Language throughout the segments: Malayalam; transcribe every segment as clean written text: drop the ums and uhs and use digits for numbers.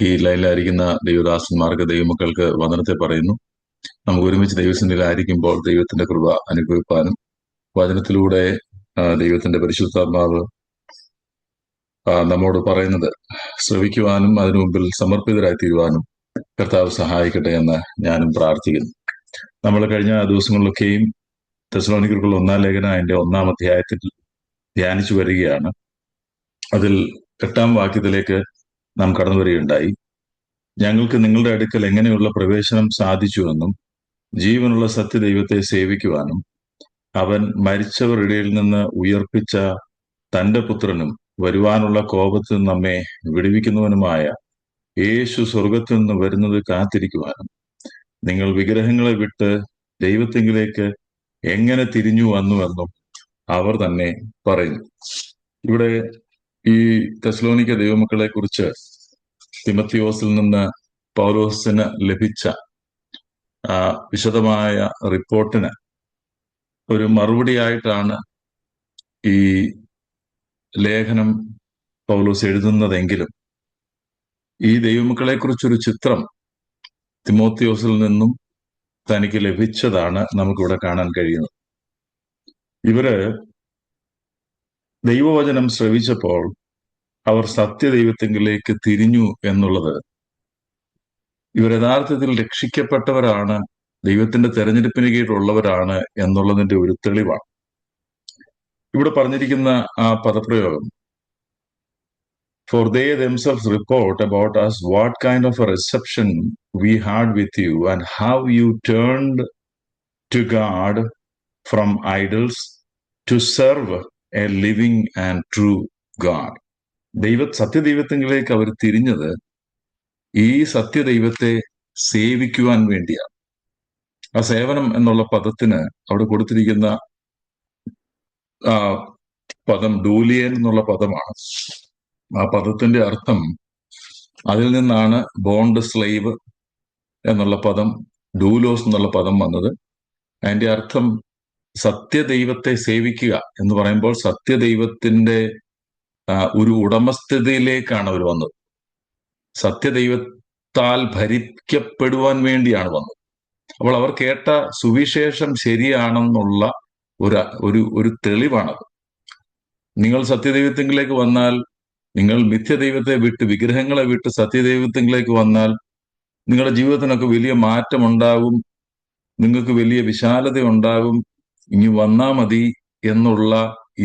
ഈ ലൈനിലായിരിക്കുന്ന ദൈവദാസന്മാർക്ക്, ദൈവമക്കൾക്ക് വന്ദനത്തെ പറയുന്നു. നമുക്ക് ഒരുമിച്ച് ദൈവസന്നിധിയിലായിരിക്കുമ്പോൾ ദൈവത്തിന്റെ കൃപ അനുഭവിപ്പാനും വചനത്തിലൂടെ ദൈവത്തിന്റെ പരിശുദ്ധാത്മാവ് നമ്മോട് പറയുന്നത് ശ്രവിക്കുവാനും അതിനു മുമ്പിൽ സമർപ്പിതരായി തീരുവാനും കർത്താവ് സഹായിക്കട്ടെ എന്ന് ഞാനും പ്രാർത്ഥിക്കുന്നു. നമ്മൾ കഴിഞ്ഞ ദിവസങ്ങളിലൊക്കെയും തെസ്സലോനിക്കർക്കുള്ള 1-ാം ലേഖനം അതിന്റെ 1-ാം അധ്യായത്തിൽ ധ്യാനിച്ചു വരികയാണ്. അതിൽ 8-ാം വാക്യത്തിലേക്ക് നാം കടന്നു വരികയുണ്ടായി. ഞങ്ങൾക്ക് നിങ്ങളുടെ അടുക്കൽ എങ്ങനെയുള്ള പ്രവേശനം സാധിച്ചുവെന്നും ജീവനുള്ള സത്യദൈവത്തെ സേവിക്കുവാനും അവൻ മരിച്ചവർ ഇടയിൽ നിന്ന് ഉയർപ്പിച്ച തന്റെ പുത്രനും വരുവാനുള്ള കോപത്തിൽ നമ്മെ വിടുവിക്കുന്നവനുമായ യേശു സ്വർഗത്തിൽ നിന്ന് വരുന്നത് കാത്തിരിക്കുവാനും നിങ്ങൾ വിഗ്രഹങ്ങളെ വിട്ട് ദൈവത്തെങ്കിലേക്ക് എങ്ങനെ തിരിഞ്ഞു വന്നുവെന്നും അവർ തന്നെ പറയുന്നു. ഇവിടെ ഈ തെസ്സലോനിക്ക ദൈവമക്കളെ കുറിച്ച് തിമത്തിയോസിൽ നിന്ന് പൗലോസിന് ലഭിച്ച വിശദമായ റിപ്പോർട്ടിന് ഒരു മറുപടിയായിട്ടാണ് ഈ ലേഖനം പൗലോസ് എഴുതുന്നതെങ്കിലും ഈ ദൈവമക്കളെ കുറിച്ചൊരു ചിത്രം തിമോത്തിയോസിൽ നിന്നും തനിക്ക് ലഭിച്ചതാണ് നമുക്കിവിടെ കാണാൻ കഴിയുന്നത്. ഇവര് ദൈവവചനം ശ്രവിച്ചപ്പോൾ അവർ സത്യദൈവത്തെങ്കിലേക്ക് തിരിഞ്ഞു എന്നുള്ളത് ഇവർ യഥാർത്ഥത്തിൽ രക്ഷിക്കപ്പെട്ടവരാണ്, ദൈവത്തിന്റെ തെരഞ്ഞെടുപ്പിന് കീഴിലുള്ളവരാണ് എന്നുള്ളതിന്റെ ഒരു തെളിവാണ്. ഇവിടെ പറഞ്ഞിരിക്കുന്ന ആ പദപ്രയോഗം, for they themselves report about us what kind of a reception we had with you and how you turned to God from idols to serve a living and true God. സത്യദൈവത്തിലേക്ക് അവർ തിരിഞ്ഞത് ഈ സത്യദൈവത്തെ സേവിക്കുവാൻ വേണ്ടിയാണ്. ആ സേവനം എന്നുള്ള പദത്തിന് അവിടെ കൊടുത്തിരിക്കുന്ന പദം ഡൂലിയൻ എന്നുള്ള പദമാണ്. ആ പദത്തിന്റെ അർത്ഥം, അതിൽ നിന്നാണ് ബോണ്ട് സ്ലേവ് എന്നുള്ള പദം, ഡൂലോസ് എന്നുള്ള പദം വന്നത്. അതിന്റെ അർത്ഥം സത്യദൈവത്തെ സേവിക്കുക എന്ന് പറയുമ്പോൾ സത്യദൈവത്തിന്റെ ഒരു ഉടമസ്ഥതയിലേക്കാണ് അവർ വന്നത്. സത്യദൈവത്താൽ ഭരിക്കപ്പെടുവാൻ വേണ്ടിയാണ് വന്നത്. അപ്പോൾ അവർ കേട്ട സുവിശേഷം ശരിയാണെന്നുള്ള ഒരു തെളിവാണത്. നിങ്ങൾ സത്യദൈവത്തിലേക്ക് വന്നാൽ, നിങ്ങൾ മിഥ്യദൈവത്തെ വിട്ട്, വിഗ്രഹങ്ങളെ വിട്ട് സത്യദൈവത്തിലേക്ക് വന്നാൽ നിങ്ങളുടെ ജീവിതത്തിനൊക്കെ വലിയ മാറ്റമുണ്ടാകും, നിങ്ങൾക്ക് വലിയ വിശാലത ഉണ്ടാകും, ഇനി വന്നാ മതി എന്നുള്ള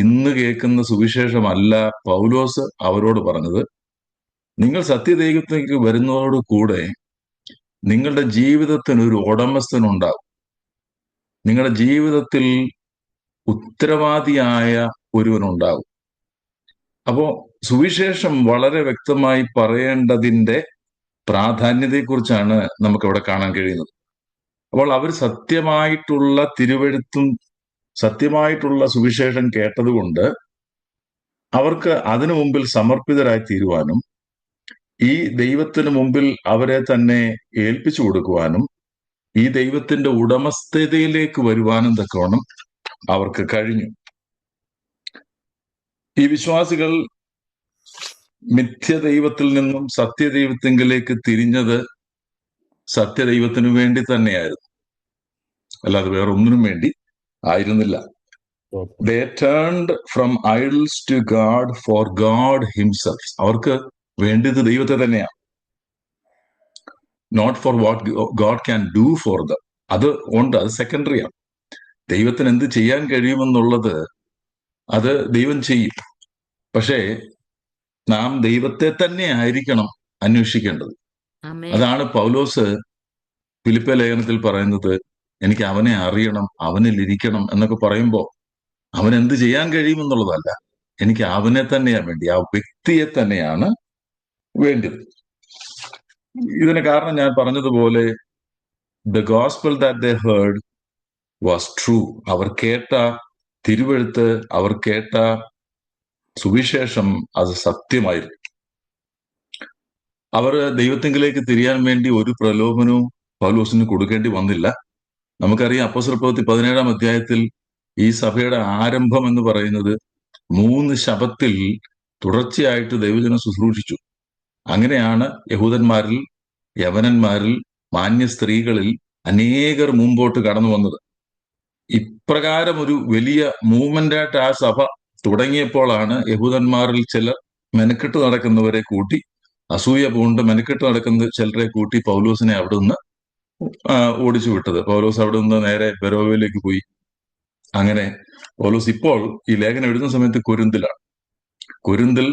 ഇന്ന് കേൾക്കുന്ന സുവിശേഷമല്ല പൗലോസ് അവരോട് പറഞ്ഞത്. നിങ്ങൾ സത്യദൈവത്തിലേക്ക് വരുന്നതോട് കൂടെ നിങ്ങളുടെ ജീവിതത്തിന് ഒരു ഉടമസ്ഥനുണ്ടാകും. നിങ്ങളുടെ ജീവിതത്തിൽ ഉത്തരവാദിയായ ഒരുവനുണ്ടാകും. അപ്പോ സുവിശേഷം വളരെ വ്യക്തമായി പറയേണ്ടതിന്റെ പ്രാധാന്യത്തെക്കുറിച്ചാണ് നമുക്കവിടെ കാണാൻ കഴിയുന്നത്. അപ്പോൾ അവർ സത്യമായിട്ടുള്ള തിരുവെഴുത്തും സത്യമായിട്ടുള്ള സുവിശേഷം കേട്ടതുകൊണ്ട് അവർക്ക് അതിനു മുമ്പിൽ സമർപ്പിതരായി തീരുവാനും ഈ ദൈവത്തിന് മുമ്പിൽ അവരെ തന്നെ ഏൽപ്പിച്ചു കൊടുക്കുവാനും ഈ ദൈവത്തിന്റെ ഉടമസ്ഥതയിലേക്ക് വരുവാനും തക്കവണ്ണം അവർക്ക് കഴിഞ്ഞു. ഈ വിശ്വാസികൾ മിഥ്യദൈവത്തിൽ നിന്നും സത്യദൈവത്തിങ്കിലേക്ക് തിരിഞ്ഞത് സത്യദൈവത്തിനു വേണ്ടി തന്നെയായിരുന്നു, അല്ലാതെ വേറെ ഒന്നിനും വേണ്ടി ആയിരുന്നില്ല. They turned from idols to God for God himself. അവർക്ക് വേണ്ടത് ദൈവത്തെ തന്നെയാണ്, not for what God can do for them. അത് ഉണ്ട്, അത് സെക്കൻഡറിയാണ്. ദൈവത്തിന് എന്ത് ചെയ്യാൻ കഴിയുമെന്നുള്ളത് അത് ദൈവം ചെയ്യും. പക്ഷേ നാം ദൈവത്തെ തന്നെ ആയിരിക്കണം അന്വേഷിക്കേണ്ടത്. അതാണ് പൗലോസ് ഫിലിപ്പി ലേഖനത്തിൽ പറയുന്നത്, എനിക്ക് അവനെ അറിയണം, അവനിൽ ഇരിക്കണം എന്നൊക്കെ പറയുമ്പോൾ അവൻ എന്ത് ചെയ്യാൻ കഴിയുമെന്നുള്ളതല്ല, എനിക്ക് അവനെ തന്നെയാണ് വേണ്ടി, ആ വ്യക്തിയെ തന്നെയാണ് വേണ്ടത്. ഇതിന് കാരണം ഞാൻ പറഞ്ഞതുപോലെ the gospel that they heard was true. അവർ കേട്ട തിരുവെഴുത്ത്, അവർ കേട്ട സുവിശേഷം അത് സത്യമായിരുന്നു. അവർ ദൈവത്തിങ്കിലേക്ക് തിരിയാൻ വേണ്ടി ഒരു പ്രലോഭനവും പൗലോസിന് കൊടുക്കേണ്ടി വന്നില്ല. നമുക്കറിയാം, അപ്പോസ്തല പ്രവൃത്തി 17-ാം അധ്യായത്തിൽ ഈ സഭയുടെ ആരംഭം എന്ന് പറയുന്നത് 3 ശബത്തിൽ തുടർച്ചയായിട്ട് ദൈവജനം ശുശ്രൂഷിച്ചു. അങ്ങനെയാണ് യഹൂദന്മാരിൽ, യവനന്മാരിൽ, മാന്യ സ്ത്രീകളിൽ അനേകർ മുമ്പോട്ട് കടന്നു വന്നത്. ഇപ്രകാരം ഒരു വലിയ മൂവ്മെന്റായിട്ട് ആ സഭ തുടങ്ങിയപ്പോഴാണ് യഹൂദന്മാരിൽ ചിലർ മെനക്കെട്ട് നടക്കുന്നവരെ കൂട്ടി, അസൂയ പൂണ്ട് മെനക്കെട്ട് നടക്കുന്ന ചിലരെ കൂട്ടി പൗലോസിനെ അവിടെ നിന്ന് ഓടിച്ചു വിട്ടത്. പൗലോസ് അവിടെ നിന്ന് നേരെ ബെരോവയിലേക്ക് പോയി. അങ്ങനെ പൗലോസ് ഇപ്പോൾ ഈ ലേഖനം എഴുതുന്ന സമയത്ത് കൊരിന്തിലാണ്. കൊരിന്തിൽ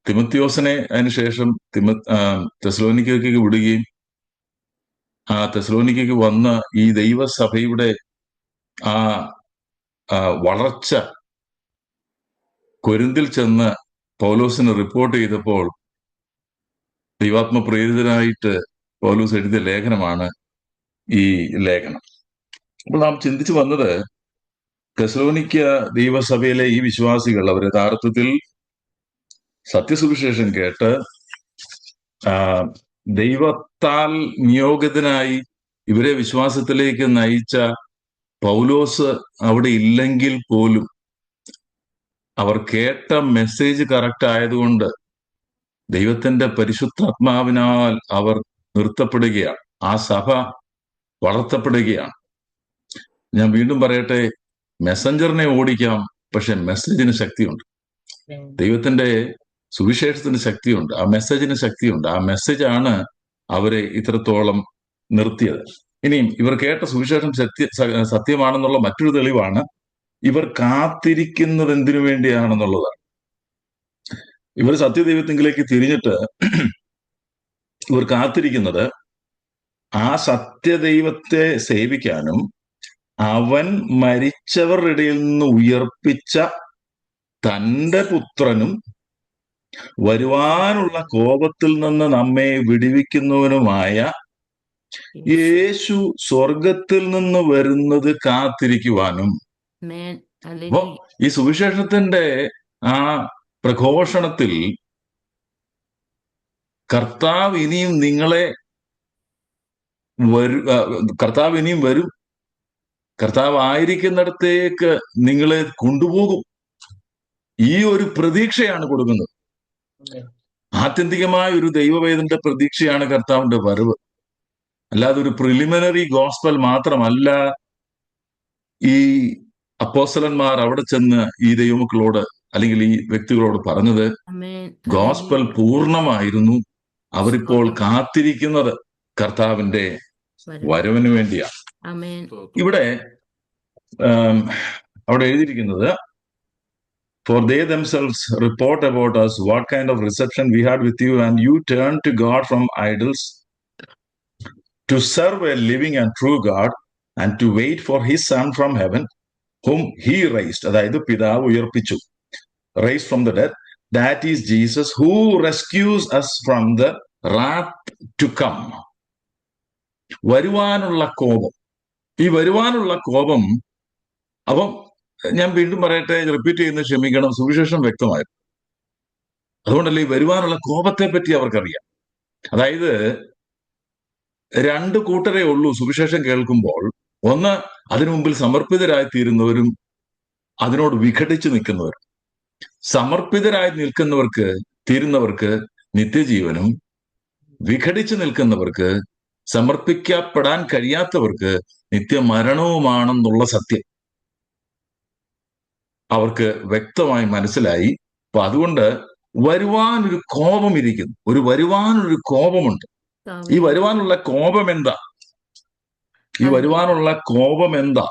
തിമത്യോസിനെ അതിനുശേഷം തെസ്സലോനിക്കയ്ക്ക് വിടുകയും ആ തെസ്സലോനിക്കയ്ക്ക് വന്ന ഈ ദൈവസഭയുടെ ആ വളർച്ച കൊരിന്തിൽ ചെന്ന് പൗലോസിന് റിപ്പോർട്ട് ചെയ്തപ്പോൾ ദൈവാത്മ പ്രേരിതനായിട്ട് പൗലോസ് എഴുതിയ ലേഖനമാണ് ഈ ലേഖനം. അപ്പോൾ നാം ചിന്തിച്ചു വന്നത്, തെസ്സലോനിക്ക ദൈവസഭയിലെ ഈ വിശ്വാസികൾ അവർ യഥാർത്ഥത്തിൽ സത്യസുവിശേഷം കേട്ട് ദൈവത്താൽ നിയോഗിതനായി ഇവരെ വിശ്വാസത്തിലേക്ക് നയിച്ച പൗലോസ് അവിടെ ഇല്ലെങ്കിൽ പോലും അവർ കേട്ട മെസ്സേജ് കറക്റ്റ് ആയതുകൊണ്ട് ദൈവത്തിന്റെ പരിശുദ്ധാത്മാവിനാൽ അവർ നിർത്തപ്പെടുകയാണ്. ആ സഭ വളർത്തപ്പെടുകയാണ്. ഞാൻ വീണ്ടും പറയട്ടെ, മെസ്സഞ്ചറിനെ ഓടിക്കാം, പക്ഷെ മെസ്സേജിന് ശക്തിയുണ്ട്. ദൈവത്തിന്റെ സുവിശേഷത്തിന് ശക്തിയുണ്ട്, ആ മെസ്സേജിന് ശക്തിയുണ്ട്. ആ മെസ്സേജാണ് അവരെ ഇത്രത്തോളം നിർത്തിയത്. ഇനിയും ഇവർ കേട്ട സുവിശേഷം സത്യമാണെന്നുള്ള മറ്റൊരു തെളിവാണ് ഇവർ കാത്തിരിക്കുന്നത് എന്തിനു വേണ്ടിയാണെന്നുള്ളതാണ്. ഇവർ സത്യദൈവത്തിങ്കിലേക്ക് തിരിഞ്ഞിട്ട് ഇവർ കാത്തിരിക്കുന്നത് ആ സത്യദൈവത്തെ സേവിക്കാനും അവൻ മരിച്ചവരുടെ ഇടയിൽ നിന്ന് ഉയർപ്പിച്ച തന്റെ പുത്രനും വരുവാനുള്ള കോപത്തിൽ നിന്ന് നമ്മെ വിടുവിക്കുന്നവനുമായ യേശു സ്വർഗത്തിൽ നിന്ന് വരുന്നത് കാത്തിരിക്കുവാനും. അപ്പോ ഈ സുവിശേഷത്തിന്റെ ആ പ്രഘോഷണത്തിൽ കർത്താവ് ഇനിയും വരും, കർത്താവ് ആയിരിക്കുന്നിടത്തേക്ക് നിങ്ങളെ കൊണ്ടുപോകും. ഈ ഒരു പ്രതീക്ഷയാണ് കൊടുക്കുന്നത്. ആത്യന്തികമായ ഒരു ദൈവവേദന്റെ പ്രതീക്ഷയാണ് കർത്താവിന്റെ വരവ്. അല്ലാതെ ഒരു പ്രിലിമിനറി ഗോസ്പൽ മാത്രമല്ല ഈ അപ്പോസ്തലന്മാർ അവിടെ ചെന്ന് ഈ ദൈവമക്കളോട് അല്ലെങ്കിൽ ഈ വ്യക്തികളോട് പറഞ്ഞത്. ഗോസ്പൽ പൂർണ്ണമായിരുന്നു. അവരിപ്പോൾ കാത്തിരിക്കുന്നത് കർത്താവിന്റെ വരവിന് വേണ്ടിയാണ്. ഇവിടെ അവിടെ എഴുതിയിരിക്കുന്നത്, for they themselves report about us what kind of reception we had with you, and you turned to God from idols to serve a living and true God and to wait for his son from heaven whom he raised, അതായത് പിതാവ് ഉയർപ്പിച്ചു, raised from the dead, that is Jesus who rescues us from the wrath to come. വരുവാനുള്ള കോപം. ഈ വരുവാനുള്ള കോപം, അപ്പം ഞാൻ വീണ്ടും പറയട്ടെ, റിപ്പീറ്റ് ചെയ്യുന്നത് ക്ഷമിക്കണം, സുവിശേഷം വ്യക്തമായിരുന്നു. അതുകൊണ്ടല്ലേ ഈ വരുവാനുള്ള കോപത്തെ പറ്റി അവർക്കറിയാം. അതായത് രണ്ട് കൂട്ടരേ ഉള്ളൂ സുവിശേഷം കേൾക്കുമ്പോൾ. ഒന്ന്, അതിനു മുമ്പിൽ സമർപ്പിതരായി തീരുന്നവരും അതിനോട് വിഘടിച്ചു നിൽക്കുന്നവരും. സമർപ്പിതരായി തീരുന്നവർക്ക് നിത്യജീവനും, വിഘടിച്ചു നിൽക്കുന്നവർക്ക്, സമർപ്പിക്കപ്പെടാൻ കഴിയാത്തവർക്ക് നിത്യമരണവുമാണെന്നുള്ള സത്യം അവർക്ക് വ്യക്തമായി മനസ്സിലായി. അപ്പൊ അതുകൊണ്ട് വരുവാനൊരു കോപം ഇരിക്കുന്നു. വരുവാനൊരു കോപമുണ്ട്. ഈ വരുവാനുള്ള കോപം എന്താ?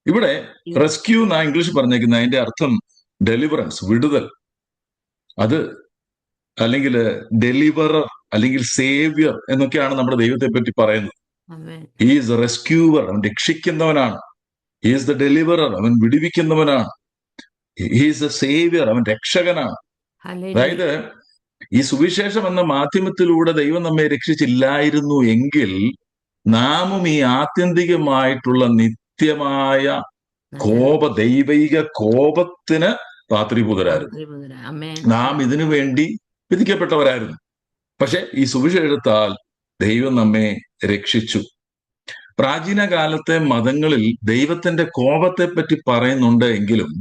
ഇവിടെ റെസ്ക്യൂ എന്നാ ഇംഗ്ലീഷ് പറഞ്ഞേക്കുന്നത്. അതിന്റെ അർത്ഥം ഡെലിവറൻസ്, വിടുതൽ. അത് അല്ലെങ്കിൽ ഡെലിവറർ അല്ലെങ്കിൽ സേവ്യർ എന്നൊക്കെയാണ് നമ്മുടെ ദൈവത്തെ പറ്റി പറയുന്നത്. ഈസ് റെസ്ക്യൂവർ, അവൻ രക്ഷിക്കുന്നവനാണ്. ഈസ് ദ ഡെലിവറർ, അവൻ വിടുവിക്കുന്നവനാണ്. ഈസ് ദ സേവ്യർ, അവൻ രക്ഷകനാണ്. അതായത് ഈ സുവിശേഷം എന്ന മാധ്യമത്തിലൂടെ ദൈവം നമ്മെ രക്ഷിച്ചില്ലായിരുന്നു എങ്കിൽ നാമും ഈ ആത്യന്തികമായിട്ടുള്ള നിത്യമായ ദൈവിക കോപത്തിന് പാത്രീഭൂതരായിരുന്നു. നാം ഇതിനു വേണ്ടി വിധിക്കപ്പെട്ടവരായിരുന്നു. പക്ഷെ ഈ സുവിശേഷത്താൽ ദൈവം നമ്മെ രക്ഷിച്ചു. പ്രാചീന കാലത്തെ മതങ്ങളിൽ ദൈവത്തിന്റെ കോപത്തെ പറ്റി പറയുന്നുണ്ട് എങ്കിലും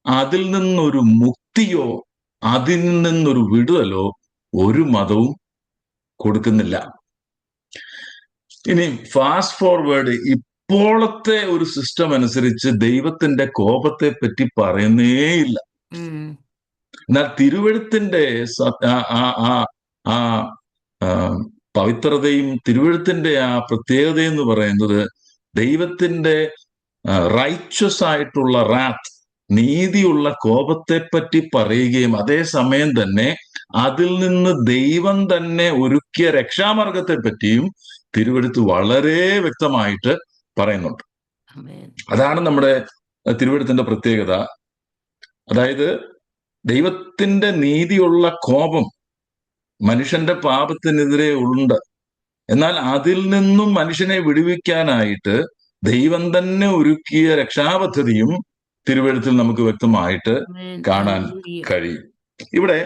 അതിൽ നിന്നൊരു മുക്തിയോ അതിൽ നിന്നൊരു വിടുതലോ ഒരു മതവും കൊടുക്കുന്നില്ല. ഇനി ഫാസ്റ്റ് ഫോർവേഡ്, ഇപ്പോഴത്തെ ഒരു സിസ്റ്റം അനുസരിച്ച് ദൈവത്തിന്റെ കോപത്തെ പറ്റി പറയുന്നേയില്ല. എന്നാൽ തിരുവെഴുത്തിന്റെ ആ പവിത്രതയും തിരുവെഴുത്തിന്റെ ആ പ്രത്യേകത എന്ന് പറയുന്നത് ദൈവത്തിന്റെ റൈച്വസ് ആയിട്ടുള്ള റാത്ത്, നീതിയുള്ള കോപത്തെ പറ്റി പറയുകയും അതേസമയം തന്നെ അതിൽ നിന്ന് ദൈവം തന്നെ ഒരുക്കിയ രക്ഷാമാർഗത്തെ പറ്റിയും തിരുവെഴുത്ത് വളരെ വ്യക്തമായിട്ട് പറയുന്നുണ്ട്. അതാണ് നമ്മുടെ തിരുവെഴുത്തിന്റെ പ്രത്യേകത. അതായത് ദൈവത്തിന്റെ നീതിയുള്ള കോപം മനുഷ്യന്റെ പാപത്തിനെതിരെ ഉണ്ട്. എന്നാൽ അതിൽ നിന്നും മനുഷ്യനെ വിടുവിക്കാനായിട്ട് ദൈവം തന്നെ ഒരുക്കിയ രക്ഷാപദ്ധതിയും തിരുവെഴുത്തിൽ നമുക്ക് വ്യക്തമായിട്ട് കാണാൻ കഴിയും. ഇവിടെ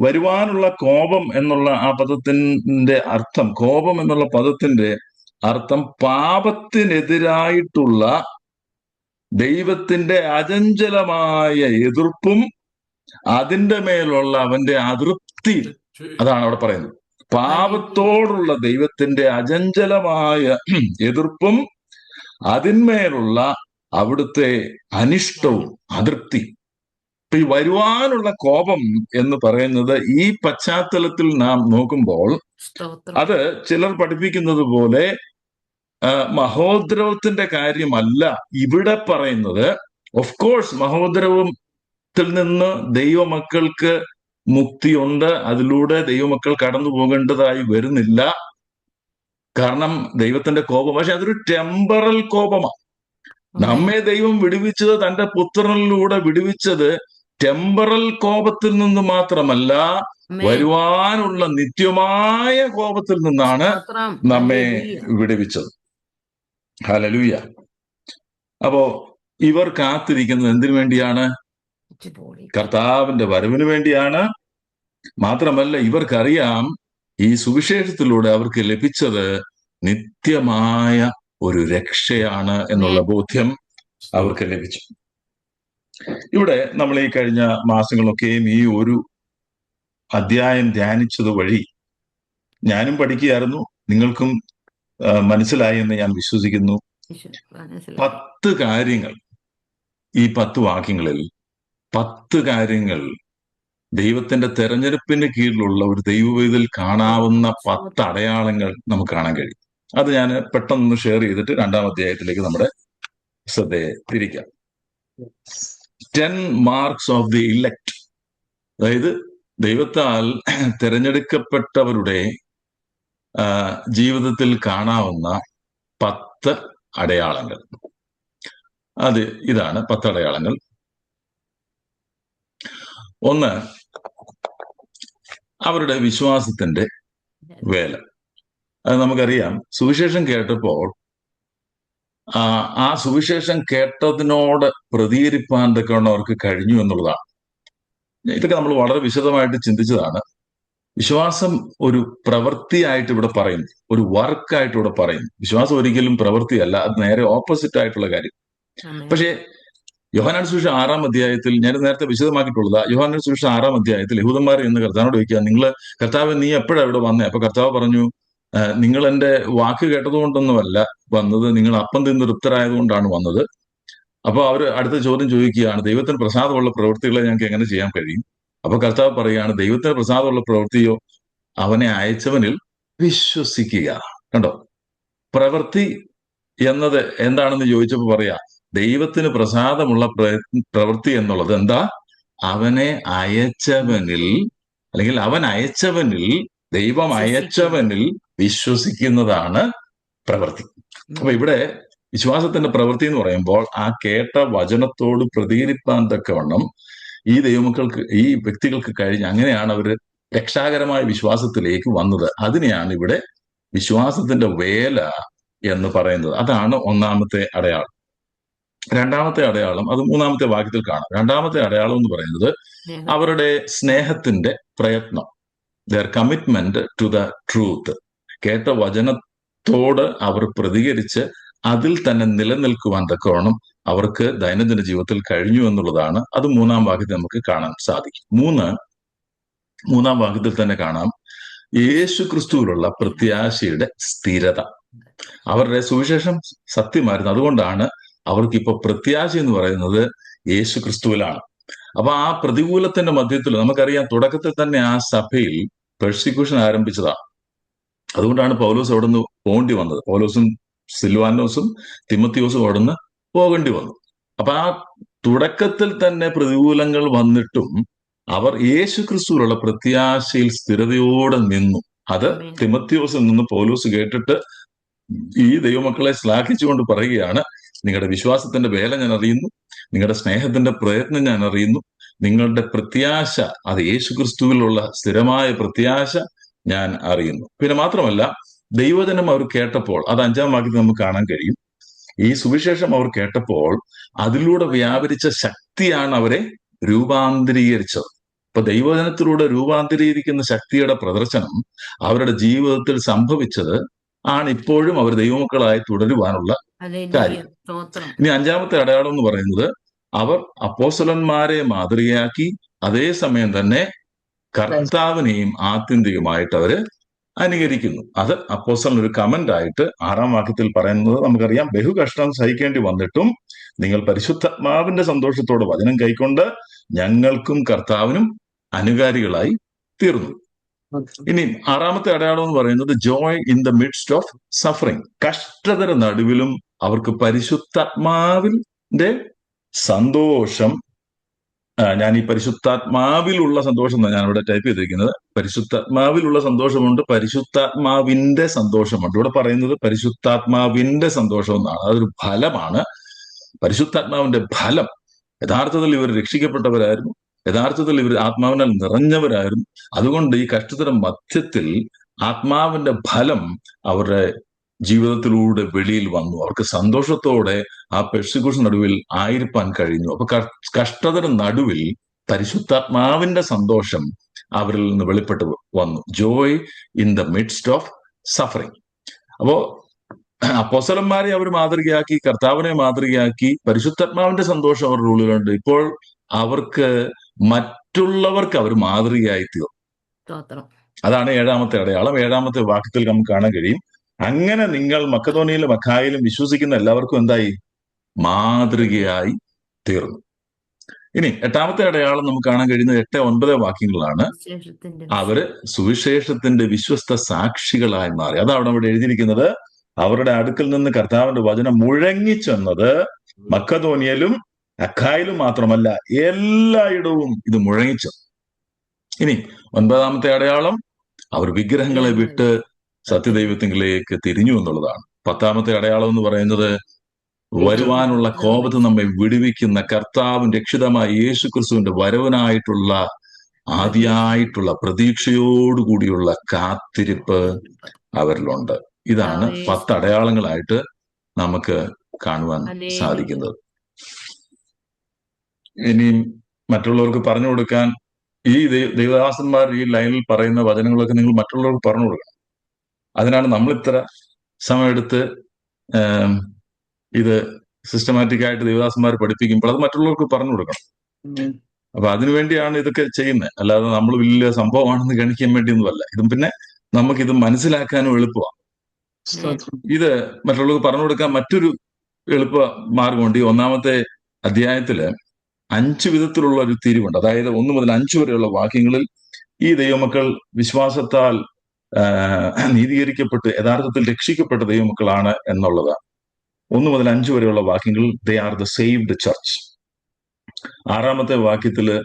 വരുവാനുള്ള കോപം എന്നുള്ള ആ പദത്തിന്റെ അർത്ഥം, കോപം എന്നുള്ള പദത്തിന്റെ അർത്ഥം പാപത്തിനെതിരായിട്ടുള്ള ദൈവത്തിന്റെ അചഞ്ചലമായ എതിർപ്പും അതിന്റെ മേലുള്ള അവന്റെ അതൃപ്തി, അതാണ് അവിടെ പറയുന്നത്. പാപത്തോടുള്ള ദൈവത്തിന്റെ അചഞ്ചലമായ എതിർപ്പും അതിന്മേലുള്ള അവിടുത്തെ അനിഷ്ടവും അതൃപ്തി. ഇപ്പൊ ഈ വരുവാനുള്ള കോപം എന്ന് പറയുന്നത് ഈ പശ്ചാത്തലത്തിൽ നാം നോക്കുമ്പോൾ അത് ചിലർ പഠിപ്പിക്കുന്നത് പോലെ മഹോദ്രവത്തിന്റെ കാര്യമല്ല ഇവിടെ പറയുന്നത്. ഓഫ് കോഴ്സ് മഹോദ്രവത്തിൽ നിന്ന് ദൈവമക്കൾക്ക് മുക്തിയുണ്ട്, അതിലൂടെ ദൈവമക്കൾ കടന്നു പോകേണ്ടതായി വരുന്നില്ല. കാരണം ദൈവത്തിന്റെ കോപം, പക്ഷെ അതൊരു ടെമ്പറൽ കോപമാണ്. നമ്മെ ദൈവം വിടുവിച്ചത്, തന്റെ പുത്രനിലൂടെ വിടുവിച്ചത് ടെമ്പറൽ കോപത്തിൽ നിന്ന് മാത്രമല്ല, വരുവാനുള്ള നിത്യമായ കോപത്തിൽ നിന്നാണ് നമ്മെ വിടുവിച്ചത്. ഹല്ലേലൂയ. അപ്പോ ഇവർ കാത്തിരിക്കുന്നത് എന്തിനു വേണ്ടിയാണ്? കർത്താവിന്റെ വരവിന് വേണ്ടിയാണ്. മാത്രമല്ല ഇവർക്കറിയാം ഈ സുവിശേഷത്തിലൂടെ അവർക്ക് ലഭിച്ചത് നിത്യമായ ഒരു രക്ഷയാണ് എന്നുള്ള ബോധ്യം അവർക്ക് ലഭിച്ചു. ഇവിടെ നമ്മൾ ഈ കഴിഞ്ഞ മാസങ്ങളൊക്കെയും ഈ ഒരു അധ്യായം ധ്യാനിച്ചത് വഴി ഞാനും പഠിക്കുകയായിരുന്നു, നിങ്ങൾക്കും മനസ്സിലായി എന്ന് ഞാൻ വിശ്വസിക്കുന്നു. 10 കാര്യങ്ങൾ, ഈ 10 വാക്യങ്ങളിൽ 10 കാര്യങ്ങൾ ദൈവത്തിന്റെ തെരഞ്ഞെടുപ്പിന് കീഴിലുള്ള ഒരു ദൈവവേദിൽ കാണാവുന്ന 10 അടയാളങ്ങൾ നമുക്ക് കാണാൻ കഴിയും. അത് ഞാൻ പെട്ടെന്ന് ഷെയർ ചെയ്തിട്ട് 2-ാം അധ്യായത്തിലേക്ക് നമ്മുടെ ശ്രദ്ധയെ തിരിക്കാം. 10 മാർക്സ് ഓഫ് ദി ഇലക്ട്, അതായത് ദൈവത്താൽ തിരഞ്ഞെടുക്കപ്പെട്ടവരുടെ ജീവിതത്തിൽ കാണാവുന്ന 10 അടയാളങ്ങൾ. അത് ഇതാണ് 10 അടയാളങ്ങൾ. 1, അവരുടെ വിശ്വാസത്തിന്റെ വേല. അത് നമുക്കറിയാം. സുവിശേഷം കേട്ടപ്പോൾ ആ സുവിശേഷം കേട്ടതിനോട് പ്രതികരിപ്പാൻ തക്കവണ്ണം അവർക്ക് കഴിഞ്ഞു എന്നുള്ളതാണ്. ഇതൊക്കെ നമ്മൾ വളരെ വിശദമായിട്ട് ചിന്തിച്ചതാണ്. വിശ്വാസം ഒരു പ്രവൃത്തിയായിട്ട് ഇവിടെ പറയുന്നു, ഒരു വർക്കായിട്ട് ഇവിടെ പറയുന്നു. വിശ്വാസം ഒരിക്കലും പ്രവൃത്തിയല്ല, അത് നേരെ ഓപ്പോസിറ്റ് ആയിട്ടുള്ള കാര്യം. പക്ഷേ യോഹന്നാൻ സുവിശേഷം 6-ാം അധ്യായത്തിൽ, ഞാൻ നേരത്തെ വിശദമാക്കിയിട്ടുള്ളത്, യോഹന്നാൻ സുവിശേഷം 6-ാം അധ്യായത്തിൽ യഹൂദന്മാർ എന്ന് കർത്താവിനോട് ചോദിക്കുക, നിങ്ങൾ കർത്താവ് നീ എപ്പോഴാണ് ഇവിടെ വന്നേ? അപ്പൊ കർത്താവ് പറഞ്ഞു, നിങ്ങൾ എന്റെ വാക്ക് കേട്ടതുകൊണ്ടൊന്നുമല്ല വന്നത്, നിങ്ങൾ അപ്പം തിന്ന് തൃപ്തരായതുകൊണ്ടാണ് വന്നത്. അപ്പൊ അവർ അടുത്ത ചോദ്യം ചോദിക്കുകയാണ്, ദൈവത്തിന് പ്രസാദമുള്ള പ്രവൃത്തികളെ ഞങ്ങൾക്ക് എങ്ങനെ ചെയ്യാൻ കഴിയും? അപ്പൊ കർത്താവ് പറയുകയാണ്, ദൈവത്തിന് പ്രസാദമുള്ള പ്രവൃത്തിയോ അവനെ അയച്ചവനിൽ വിശ്വസിക്കുക. കണ്ടോ, പ്രവൃത്തി എന്നത് എന്താണെന്ന് ചോദിച്ചപ്പോ പറയാ, ദൈവത്തിന് പ്രസാദമുള്ള പ്രവൃത്തി എന്നുള്ളത് എന്താ? അവനെ അയച്ചവനിൽ, അല്ലെങ്കിൽ അവൻ അയച്ചവനിൽ, ദൈവം അയച്ചവനിൽ വിശ്വസിക്കുന്നതാണ് പ്രവൃത്തി. അപ്പൊ ഇവിടെ വിശ്വാസത്തിന്റെ പ്രവൃത്തി എന്ന് പറയുമ്പോൾ ആ കേട്ട വചനത്തോട് പ്രതികരിപ്പാൻ തക്കവണ്ണം ഈ ദൈവമക്കൾക്ക്, ഈ വ്യക്തികൾക്ക് കഴിഞ്ഞ്, അങ്ങനെയാണ് അവർ രക്ഷാകരമായ വിശ്വാസത്തിലേക്ക് വന്നത്. അതിനെയാണ് ഇവിടെ വിശ്വാസത്തിന്റെ വേല എന്ന് പറയുന്നത്. അതാണ് 1-ാമത്തെ അടയാളം. 2-ാമത്തെ അടയാളം അത് 3-ാമത്തെ വാക്യത്തിൽ കാണാം. 2-ാമത്തെ അടയാളം എന്ന് പറയുന്നത് അവരുടെ സ്നേഹത്തിന്റെ പ്രയത്നം, their commitment to the truth. കേട്ട വചനത്തോട് അവർ പ്രതികരിച്ച് അതിൽ തന്നെ നിലനിൽക്കുവാൻ തക്കവണ്ണം അവർക്ക് ദൈനംദിന ജീവിതത്തിൽ കഴിഞ്ഞു എന്നുള്ളതാണ്. അത് 3-ാം വാക്യത്തിൽ നമുക്ക് കാണാൻ സാധിക്കും. 3, 3-ാം വാക്യത്തിൽ തന്നെ കാണാം യേശു ക്രിസ്തുവിലുള്ള പ്രത്യാശയുടെ സ്ഥിരത. അവരുടെ സുവിശേഷം സത്യമായിരുന്നു, അതുകൊണ്ടാണ് അവർക്കിപ്പോ പ്രത്യാശ എന്ന് പറയുന്നത് യേശു ക്രിസ്തുവിലാണ്. അപ്പൊ ആ പ്രതികൂലത്തിന്റെ മധ്യത്തിൽ നമുക്കറിയാം, തുടക്കത്തിൽ തന്നെ ആ സഭയിൽ പെർസിക്യൂഷൻ ആരംഭിച്ചതാണ്. അതുകൊണ്ടാണ് പൗലോസ് അവിടെ നിന്ന് പോകേണ്ടി വന്നത്. പൗലോസും സിൽവാനോസും തിമത്തിയോസും അവിടെ നിന്ന് പോകേണ്ടി വന്നു. അപ്പൊ ആ തുടക്കത്തിൽ തന്നെ പ്രതികൂലങ്ങൾ വന്നിട്ടും അവർ യേശു ക്രിസ്തുവിലുള്ള പ്രത്യാശയിൽ സ്ഥിരതയോടെ നിന്നു. അത് തിമത്തിയോസിൽ നിന്ന് പൗലോസ് കേട്ടിട്ട് ഈ ദൈവമക്കളെ ശ്ലാഘിച്ചുകൊണ്ട് പറയുകയാണ്, നിങ്ങളുടെ വിശ്വാസത്തിന്റെ വേല ഞാൻ അറിയുന്നു, നിങ്ങളുടെ സ്നേഹത്തിന്റെ പ്രയത്നം ഞാൻ അറിയുന്നു, നിങ്ങളുടെ പ്രത്യാശ അത് യേശു ക്രിസ്തുവിലുള്ള സ്ഥിരമായ പ്രത്യാശ ഞാൻ അറിയുന്നു. പിന്നെ മാത്രമല്ല, ദൈവജനം അവർ കേട്ടപ്പോൾ, അത് 5-ാം വാക്യത്തിൽ നമുക്ക് കാണാൻ കഴിയും, ഈ സുവിശേഷം അവർ കേട്ടപ്പോൾ അതിലൂടെ വ്യാപരിച്ച ശക്തിയാണ് അവരെ രൂപാന്തരീകരിച്ചത്. ഇപ്പൊ ദൈവജനത്തിലൂടെ രൂപാന്തരീകരിക്കുന്ന ശക്തിയുടെ പ്രദർശനം അവരുടെ ജീവിതത്തിൽ സംഭവിച്ചത് ആണ് ഇപ്പോഴും അവർ ദൈവമക്കളായി തുടരുവാനുള്ള കാര്യം. ഇനി 5-ാമത്തെ അടയാളം എന്ന് പറയുന്നത്, അവർ അപ്പോസ്തലന്മാരെ മാതൃകയാക്കി അതേസമയം തന്നെ കർത്താവിനെയും ആത്യന്തികമായിട്ട് അവര് അനുകരിക്കുന്നു. അത് അപ്പോസ്തലൻ ഒരു കമന്റ് ആയിട്ട് 6-ാം വാക്യത്തിൽ പറയുന്നത് നമുക്കറിയാം, ബഹുകഷ്ടം സഹിക്കേണ്ടി വന്നിട്ടും നിങ്ങൾ പരിശുദ്ധാത്മാവിന്റെ സന്തോഷത്തോടെ വചനം കൈക്കൊണ്ട് ഞങ്ങൾക്കും കർത്താവിനും അനുകാരികളായി തീർന്നു. ഇനി 6-ാമത്തെ അടയാളം എന്ന് പറയുന്നത് joy in the midst of suffering. കഷ്ടതര നടുവിലും അവർക്ക് പരിശുദ്ധാത്മാവിന്റെ സന്തോഷം, ഞാൻ ഈ പരിശുദ്ധാത്മാവിലുള്ള സന്തോഷം എന്നാണ് ഞാൻ ഇവിടെ ടൈപ്പ് ചെയ്തിരിക്കുന്നത്. പരിശുദ്ധാത്മാവിലുള്ള സന്തോഷമുണ്ട്, പരിശുദ്ധാത്മാവിന്റെ സന്തോഷമുണ്ട്. ഇവിടെ പറയുന്നത് പരിശുദ്ധാത്മാവിന്റെ സന്തോഷം എന്നാണ്. അതൊരു ഫലമാണ്, പരിശുദ്ധാത്മാവിന്റെ ഫലം. യഥാർത്ഥത്തിൽ ഇവർ രക്ഷിക്കപ്പെട്ടവരായിരുന്നു, യഥാർത്ഥത്തിൽ ഇവർ ആത്മാവിനാൽ നിറഞ്ഞവരായിരുന്നു. അതുകൊണ്ട് ഈ കഷ്ടതര മധ്യത്തിൽ ആത്മാവിന്റെ ഫലം അവരുടെ ജീവിതത്തിലൂടെ വെളിയിൽ വന്നു. അവർക്ക് സന്തോഷത്തോടെ ആ പെർസിക്യൂഷൻ നടുവിൽ ആയിരിക്കാൻ കഴിഞ്ഞു. അപ്പൊ കഷ്ടതര നടുവിൽ പരിശുദ്ധാത്മാവിന്റെ സന്തോഷം അവരിൽ നിന്ന് വെളിപ്പെട്ട് വന്നു. Joy in the midst of suffering. അപ്പോ അപ്പോസ്തലന്മാരെ അവർ മാതൃകയാക്കി, കർത്താവിനെ മാതൃകയാക്കി, പരിശുദ്ധാത്മാവിന്റെ സന്തോഷം അവരുടെ ഉള്ളിലുണ്ട്. ഇപ്പോൾ അവർക്ക് മറ്റുള്ളവർക്ക് അവർ മാതൃകയായി തീർന്നു. അതാണ് 7-ാമത്തെ അടയാളം. 7-ാമത്തെ വാക്യത്തിൽ നമുക്ക് കാണാൻ കഴിയും, അങ്ങനെ നിങ്ങൾ മക്കതോനിയയിലും അഖായയിലും വിശ്വസിക്കുന്ന എല്ലാവർക്കും എന്തായി? മാതൃകയായി തീർന്നു. ഇനി 8-ാമത്തെ അടയാളം നമുക്ക് കാണാൻ കഴിയുന്നത് 8-9 വാക്യങ്ങളാണ്. അവര് സുവിശേഷത്തിന്റെ വിശ്വസ്ത സാക്ഷികളായി മാറി. അതാണ് അവിടെ എഴുതിയിരിക്കുന്നത്. അവരുടെ അടുക്കൽ നിന്ന് കർത്താവിന്റെ വചനം മുഴങ്ങിച്ചെന്നത് മക്കതോനിയയിലും അഖായയിലും മാത്രമല്ല, എല്ലായിടവും ഇത് മുഴങ്ങിച്ചു. ഇനി 9-ാമത്തെ അടയാളം, അവർ വിഗ്രഹങ്ങളെ വിട്ട് സത്യദൈവത്തിലേക്ക് തിരിഞ്ഞു എന്നുള്ളതാണ്. 10-ാമത്തെ അടയാളം എന്ന് പറയുന്നത്, വരുവാനുള്ള കോപത്ത് നമ്മെ വിടുവിക്കുന്ന കർത്താവും രക്ഷിതമായ യേശു ക്രിസ്തുവിന്റെ വരവനായിട്ടുള്ള ആദ്യമായിട്ടുള്ള പ്രതീക്ഷയോടുകൂടിയുള്ള കാത്തിരിപ്പ് അവരിലുണ്ട്. ഇതാണ് 10 അടയാളങ്ങളായിട്ട് നമുക്ക് കാണുവാൻ സാധിക്കുന്നത്. ഇനി മറ്റുള്ളവർക്ക് പറഞ്ഞു കൊടുക്കാൻ, ഈ ദൈവദാസന്മാർ ഈ ലൈനിൽ പറയുന്ന വചനങ്ങളൊക്കെ നിങ്ങൾ മറ്റുള്ളവർക്ക് പറഞ്ഞു കൊടുക്കണം. അതിനാണ് നമ്മൾ ഇത്ര സമയമെടുത്ത് ഇത് സിസ്റ്റമാറ്റിക് ആയിട്ട് ദേവദാസന്മാർ പഠിപ്പിക്കുമ്പോൾ അത് മറ്റുള്ളവർക്ക് പറഞ്ഞു കൊടുക്കണം. അപ്പൊ അതിനുവേണ്ടിയാണ് ഇതൊക്കെ ചെയ്യുന്നത്. അല്ലാതെ നമ്മൾ വലിയ സംഭവമാണെന്ന് ഗണിക്കാൻ വേണ്ടിയൊന്നുമല്ല. ഇതും പിന്നെ നമുക്കിത് മനസ്സിലാക്കാനും എളുപ്പമാണ്. ഇത് മറ്റുള്ളവർക്ക് പറഞ്ഞു കൊടുക്കാൻ മറ്റൊരു എളുപ്പ മാർഗമുണ്ട്. ഈ 1-ാമത്തെ അധ്യായത്തില് 5 വിധത്തിലുള്ള ഒരു തിരിവുണ്ട്. അതായത് 1 മുതൽ 5 വരെയുള്ള വാക്യങ്ങളിൽ ഈ ദൈവമക്കൾ വിശ്വാസത്താൽ നീതീകരിക്കപ്പെട്ട് യഥാർത്ഥത്തിൽ രക്ഷിക്കപ്പെട്ട ദൈവമക്കളാണ് എന്നുള്ളതാണ്. 1 മുതൽ 5 വരെയുള്ള വാക്യങ്ങൾ they are the saved church. 6-ാമത്തെ വാക്യത്തില്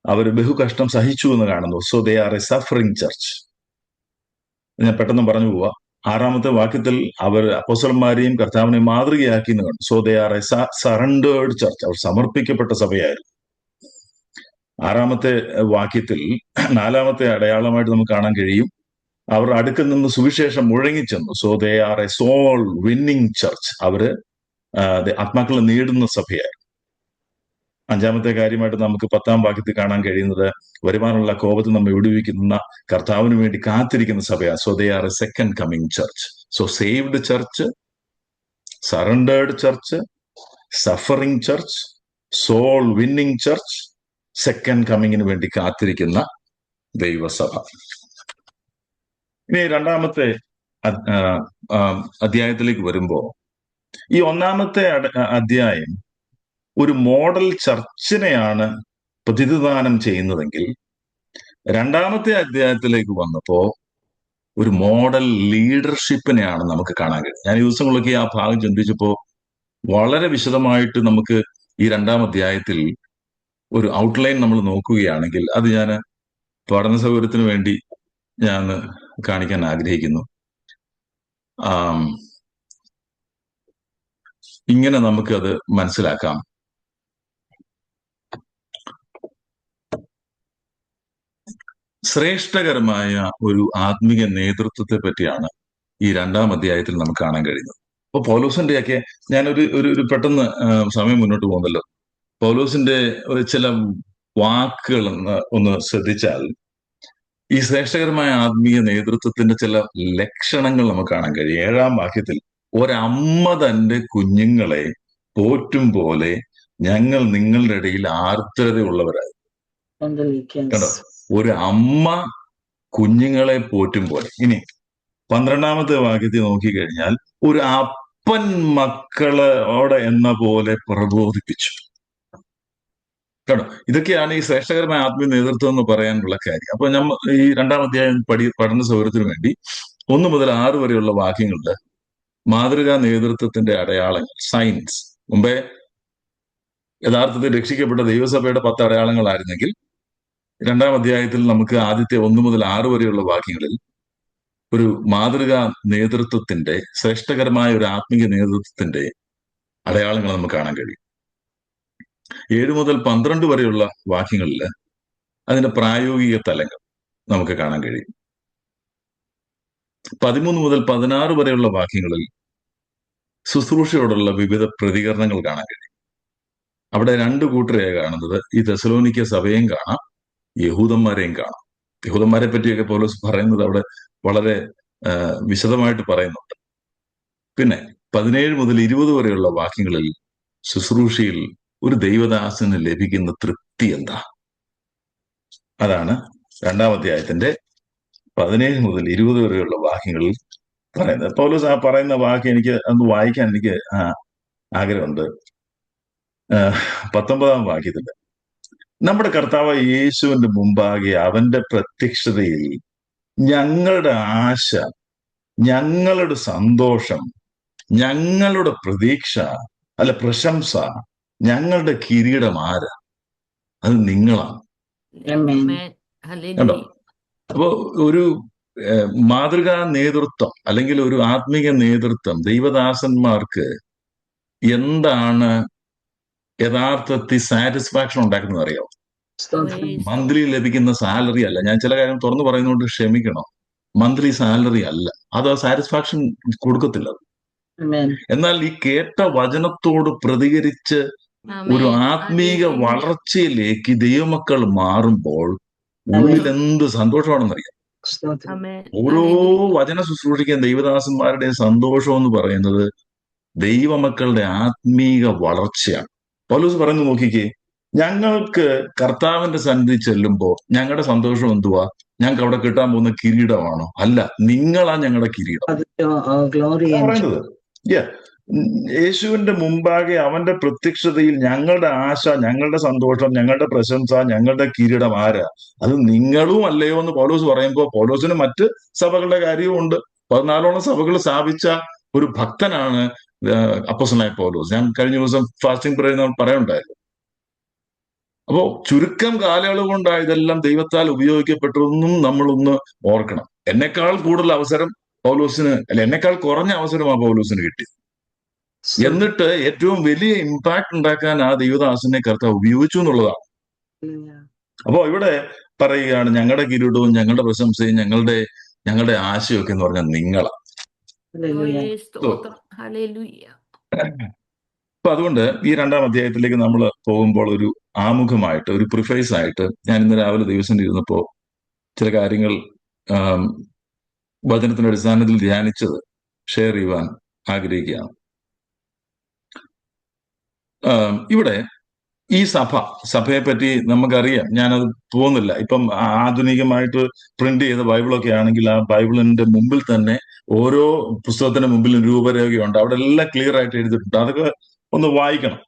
അവർ ബഹുകഷ്ടം സഹിച്ചു എന്ന് കാണുന്നു. So they are a suffering church. ഞാൻ പെട്ടെന്ന് പറഞ്ഞു പോവാ. 6-ാമത്തെ വാക്യത്തിൽ അവർ അപ്പോസ്തലന്മാരെയും കർത്താവിനെയും മാതൃകയാക്കി എന്ന് കാണും. So they are a surrendered church. അവർ സമർപ്പിക്കപ്പെട്ട സഭയായിരുന്നു. 6-ാമത്തെ വാക്യത്തിൽ 4-ാമത്തെ അടയാളമായിട്ട് നമുക്ക് കാണാൻ കഴിയും, അവർ അടുക്കൽ നിന്ന് സുവിശേഷം മുഴങ്ങിച്ചെന്നു. So they are a soul winning church. അവര് ആത്മാക്കളെ നേടുന്ന സഭയായിരുന്നു. 5-ാമത്തെ കാര്യമായിട്ട് നമുക്ക് 10-ാം വാക്യത്തിൽ കാണാൻ കഴിയുന്നത്, വരുവാനുള്ള കോപത്തിൽ നമ്മെ വിടുവിക്കുന്ന കർത്താവിന് വേണ്ടി കാത്തിരിക്കുന്ന സഭയാണ്. So they are a second coming church. So saved church, surrendered church, suffering church, soul winning church, second കമ്മിങ്ങിന് വേണ്ടി കാത്തിരിക്കുന്ന ദൈവസഭ. ഇനി രണ്ടാമത്തെ അധ്യായത്തിലേക്ക് വരുമ്പോ, ഈ ഒന്നാമത്തെ അധ്യായം ഒരു മോഡൽ ചർച്ചിനെയാണ് പ്രതിനിധാനം ചെയ്യുന്നതെങ്കിൽ, രണ്ടാമത്തെ അധ്യായത്തിലേക്ക് വന്നപ്പോ ഒരു മോഡൽ ലീഡർഷിപ്പിനെയാണ് നമുക്ക് കാണാൻ കഴിയും. ഞാൻ ഈ ദിവസങ്ങളൊക്കെ ആ ഭാഗം ചിന്തിച്ചപ്പോ വളരെ വിശദമായിട്ട് നമുക്ക് ഈ രണ്ടാം അധ്യായത്തിൽ ഒരു ഔട്ട്ലൈൻ നമ്മൾ നോക്കുകയാണെങ്കിൽ, അത് ഞാൻ പഠന സൗകര്യത്തിന് വേണ്ടി ഞാൻ കാണിക്കാൻ ആഗ്രഹിക്കുന്നു. ഇങ്ങനെ നമുക്കത് മനസ്സിലാക്കാം. ശ്രേഷ്ഠകരമായ ഒരു ആത്മീയ നേതൃത്വത്തെ പറ്റിയാണ് ഈ രണ്ടാം അധ്യായത്തിൽ നമുക്ക് കാണാൻ കഴിയുന്നത്. അപ്പൊ പൗലോസിന്റെയൊക്കെ ഞാനൊരു പെട്ടെന്ന് സമയം മുന്നോട്ട് പോകുന്നല്ലോ, പൗലോസിന്റെ ചില വാക്കുകൾ ഒന്ന് ശ്രദ്ധിച്ചാൽ ഈ ശ്രേഷ്ഠകരമായ ആത്മീയ നേതൃത്വത്തിന്റെ ചില ലക്ഷണങ്ങൾ നമുക്ക് കാണാൻ കഴിയും. 7-ാം വാക്യത്തിൽ, ഒരമ്മ തന്റെ കുഞ്ഞുങ്ങളെ പോറ്റും പോലെ ഞങ്ങൾ നിങ്ങളുടെ ഇടയിൽ ആർദ്രതയുള്ളവരായി. കണ്ടോ, ഒരു അമ്മ കുഞ്ഞുങ്ങളെ പോറ്റും പോലെ. ഇനി 12-ാമത്തെ വാക്യത്തിൽ നോക്കിക്കഴിഞ്ഞാൽ, ഒരു അപ്പൻ മക്കളോടെ എന്ന പോലെ പ്രബോധിപ്പിച്ചു. കേട്ടോ, ഇതൊക്കെയാണ് ഈ ശ്രേഷ്ഠകരമായ ആത്മീയ നേതൃത്വം എന്ന് പറയാനുള്ള കാര്യം. അപ്പൊ നമ്മൾ ഈ രണ്ടാം അധ്യായം പഠന സൗകര്യത്തിന് വേണ്ടി 1 മുതൽ 6 വരെയുള്ള വാക്യങ്ങളുടെ മാതൃകാ നേതൃത്വത്തിന്റെ അടയാളങ്ങൾ, സൈൻസ്, മുമ്പേ യഥാർത്ഥത്തിൽ രക്ഷിക്കപ്പെട്ട ദൈവസഭയുടെ 10 അടയാളങ്ങളായിരുന്നെങ്കിൽ, രണ്ടാം അധ്യായത്തിൽ നമുക്ക് ആദ്യത്തെ 1 മുതൽ 6 വരെയുള്ള വാക്യങ്ങളിൽ ഒരു മാതൃകാ നേതൃത്വത്തിന്റെ, ശ്രേഷ്ഠകരമായ ഒരു ആത്മീയ നേതൃത്വത്തിന്റെ അടയാളങ്ങൾ നമുക്ക് കാണാൻ കഴിയും. 7 മുതൽ 12 വരെയുള്ള വാക്യങ്ങളിൽ അതിന്റെ പ്രായോഗിക തലങ്ങൾ നമുക്ക് കാണാൻ കഴിയും. 13 മുതൽ 16 വരെയുള്ള വാക്യങ്ങളിൽ ശുശ്രൂഷയോടുള്ള വിവിധ പ്രതികരണങ്ങൾ കാണാൻ കഴിയും. അവിടെ 2 കൂട്ടരെയാണ് കാണുന്നത്. ഈ തെസലോനിക്ക സഭയും കാണാം, യഹൂദന്മാരെയും കാണാം. യഹൂദന്മാരെ പറ്റിയൊക്കെ പൗലോസ് പറയുന്നത് അവിടെ വളരെ വിശദമായിട്ട് പറയുന്നുണ്ട്. പിന്നെ 17 മുതൽ 20 വരെയുള്ള വാക്യങ്ങളിൽ ശുശ്രൂഷയിൽ ഒരു ദൈവദാസന് ലഭിക്കുന്ന തൃപ്തി എന്താ, അതാണ് രണ്ടാം അധ്യായത്തിന്റെ 17 മുതൽ 20 വരെയുള്ള വാക്യങ്ങളിൽ പറയുന്നത്. പൗലോസ് ആ പറയുന്ന വാക്യം എനിക്ക് ഒന്ന് വായിക്കാൻ എനിക്ക് ആഗ്രഹമുണ്ട്. 19-ാം വാക്യത്തിൽ, നമ്മുടെ കർത്താവ് യേശുവിന്റെ മുമ്പാകെ അവന്റെ പ്രത്യക്ഷതയിൽ ഞങ്ങളുടെ ആശ, ഞങ്ങളുടെ സന്തോഷം, ഞങ്ങളുടെ പ്രതീക്ഷ, അല്ല പ്രശംസ, ഞങ്ങളുടെ കിരീടം ആരാ? അത് നിങ്ങളാണ്. കണ്ടോ, അപ്പോ ഒരു മാതൃകാ നേതൃത്വം അല്ലെങ്കിൽ ഒരു ആത്മീയ നേതൃത്വം, ദൈവദാസന്മാർക്ക് എന്താണ് യഥാർത്ഥത്തിൽ സാറ്റിസ്ഫാക്ഷൻ ഉണ്ടാക്കുന്നത് അറിയാമോ? മന്ത്ലി ലഭിക്കുന്ന സാലറി അല്ല. ഞാൻ ചില കാര്യം തുറന്നു പറയുന്നതുകൊണ്ട് ക്ഷമിക്കണം. മന്ത്ലി സാലറി അല്ല, അത് സാറ്റിസ്ഫാക്ഷൻ കൊടുക്കത്തില്ല. എന്നാൽ ഈ കേട്ട വചനത്തോട് പ്രതികരിച്ച് ഒരു ആത്മീക വളർച്ചയിലേക്ക് ദൈവമക്കൾ മാറുമ്പോൾ ഉള്ളിൽ എന്ത് സന്തോഷമാണെന്നറിയാം. ഓരോ വചന ശുശ്രൂഷിക്കാൻ ദൈവദാസന്മാരുടെ സന്തോഷം എന്ന് പറയുന്നത് ദൈവമക്കളുടെ ആത്മീക വളർച്ചയാണ്. പൗലോസ് പറയുന്നത് നോക്കിക്കേ, ഞങ്ങൾക്ക് കർത്താവിന്റെ സന്നിധി ചെല്ലുമ്പോ ഞങ്ങളുടെ സന്തോഷം എന്തുവാ? ഞങ്ങൾക്ക് അവിടെ കിട്ടാൻ പോകുന്ന കിരീടമാണോ? അല്ല, നിങ്ങളാ ഞങ്ങളുടെ കിരീടം. പറയുന്നത് യേശുവിന്റെ മുമ്പാകെ അവന്റെ പ്രത്യക്ഷതയിൽ ഞങ്ങളുടെ ആശ, ഞങ്ങളുടെ സന്തോഷം, ഞങ്ങളുടെ പ്രശംസ, ഞങ്ങളുടെ കിരീടം ആരാ? അത് നിങ്ങളും അല്ലയോ എന്ന് പൗലോസ് പറയുമ്പോൾ, പൗലോസിന് മറ്റ് സഭകളുടെ കാര്യവും ഉണ്ട്. 14ഓളം സഭകൾ സ്ഥാപിച്ച ഒരു ഭക്തനാണ് അപ്പോസ്തലനായ പൗലോസ്. ഞാൻ കഴിഞ്ഞ ദിവസം ഫാസ്റ്റിംഗ് പറയുണ്ടായിരുന്നു. അപ്പോ ചുരുക്കം കാലയളവ് കൊണ്ടാണ് ഇതെല്ലാം ദൈവത്താൽ ഉപയോഗിക്കപ്പെട്ടതെന്നും നമ്മളൊന്ന് ഓർക്കണം. എന്നെക്കാൾ കൂടുതൽ അവസരം പൗലോസിന്, അല്ല എന്നെക്കാൾ കുറഞ്ഞ അവസരമാണ് പൗലോസിന് കിട്ടിയത്. എന്നിട്ട് ഏറ്റവും വലിയ ഇമ്പാക്ട് ഉണ്ടാക്കാൻ ആ ദൈവദാസനെ കർത്താവ് ഉപയോഗിച്ചു എന്നുള്ളതാണ്. അപ്പോ ഇവിടെ പറയുകയാണ്, ഞങ്ങളുടെ കിരീടവും ഞങ്ങളുടെ പ്രശംസയും ഞങ്ങളുടെ ആശയൊക്കെ എന്ന് പറഞ്ഞാൽ നിങ്ങളാണ്. അപ്പൊ അതുകൊണ്ട് ഈ രണ്ടാം അധ്യായത്തിലേക്ക് നമ്മൾ പോകുമ്പോൾ ഒരു ആമുഖമായിട്ട്, ഒരു പ്രിഫൈസ് ആയിട്ട് ഞാൻ ഇന്ന് രാവിലെ ദിവസം ഇരുന്നപ്പോ ചില കാര്യങ്ങൾ വചനത്തിന്റെ അടിസ്ഥാനത്തിൽ ധ്യാനിച്ചത് ഷെയർ ചെയ്യുവാൻ ആഗ്രഹിക്കുകയാണ്. ഇവിടെ ഈ സഭയെ പറ്റി നമുക്കറിയാം. ഞാനത് പോകുന്നില്ല. ഇപ്പം ആധുനികമായിട്ട് പ്രിന്റ് ചെയ്ത ബൈബിളൊക്കെ ആണെങ്കിൽ ആ ബൈബിളിന്റെ മുമ്പിൽ തന്നെ ഓരോ പുസ്തകത്തിന്റെ മുമ്പിലും രൂപരേഖയുണ്ട്. അവിടെ എല്ലാം ക്ലിയർ ആയിട്ട് എഴുതിയിട്ടുണ്ട്. അതൊക്കെ ഒന്ന് വായിക്കണം.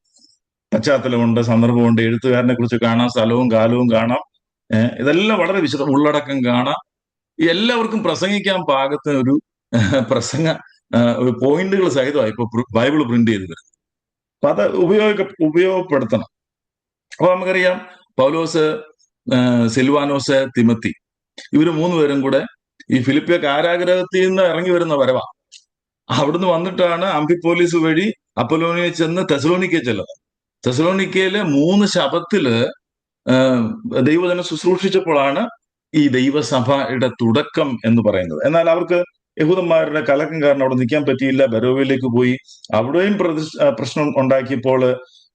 പശ്ചാത്തലമുണ്ട്, സന്ദർഭമുണ്ട്, എഴുത്തുകാരനെ കുറിച്ച് കാണാം, സ്ഥലവും കാലവും കാണാം. ഇതെല്ലാം വളരെ ഉള്ളടക്കം കാണാം. എല്ലാവർക്കും പ്രസംഗിക്കാൻ പാകത്തിന് ഒരു പ്രസംഗ ഒരു പോയിന്റുകൾ സഹിതമായി ഇപ്പൊ ബൈബിൾ പ്രിന്റ് ചെയ്ത് വരുന്നത്. അപ്പൊ അത് ഉപയോഗപ്പെടുത്തണം. അപ്പൊ നമുക്കറിയാം പൗലോസ്, സിൽവാനോസ്, തിമത്തി, ഇവര് മൂന്നുപേരും കൂടെ ഈ ഫിലിപ്പിയ കാരാഗ്രഹത്തിൽ നിന്ന് ഇറങ്ങി വരുന്ന വരവാ. അവിടുന്ന് വന്നിട്ടാണ് അംഫിപ്പോലിസ് വഴി അപ്പൊലോണിയെ ചെന്ന് തെസലോനിക്കയെ ചെല്ലുന്നത്. തെസലോനിക്കയില് 3 ശബത്തില് ദൈവജനം ശുശ്രൂഷിച്ചപ്പോഴാണ് ഈ ദൈവസഭയുടെ തുടക്കം എന്ന് പറയുന്നത്. എന്നാൽ അവർക്ക് യഹൂദന്മാരുടെ കലക്കം കാരണം അവിടെ നിൽക്കാൻ പറ്റിയില്ല. ബരോവയിലേക്ക് പോയി. അവിടെയും പ്രശ്നം ഉണ്ടാക്കിയപ്പോൾ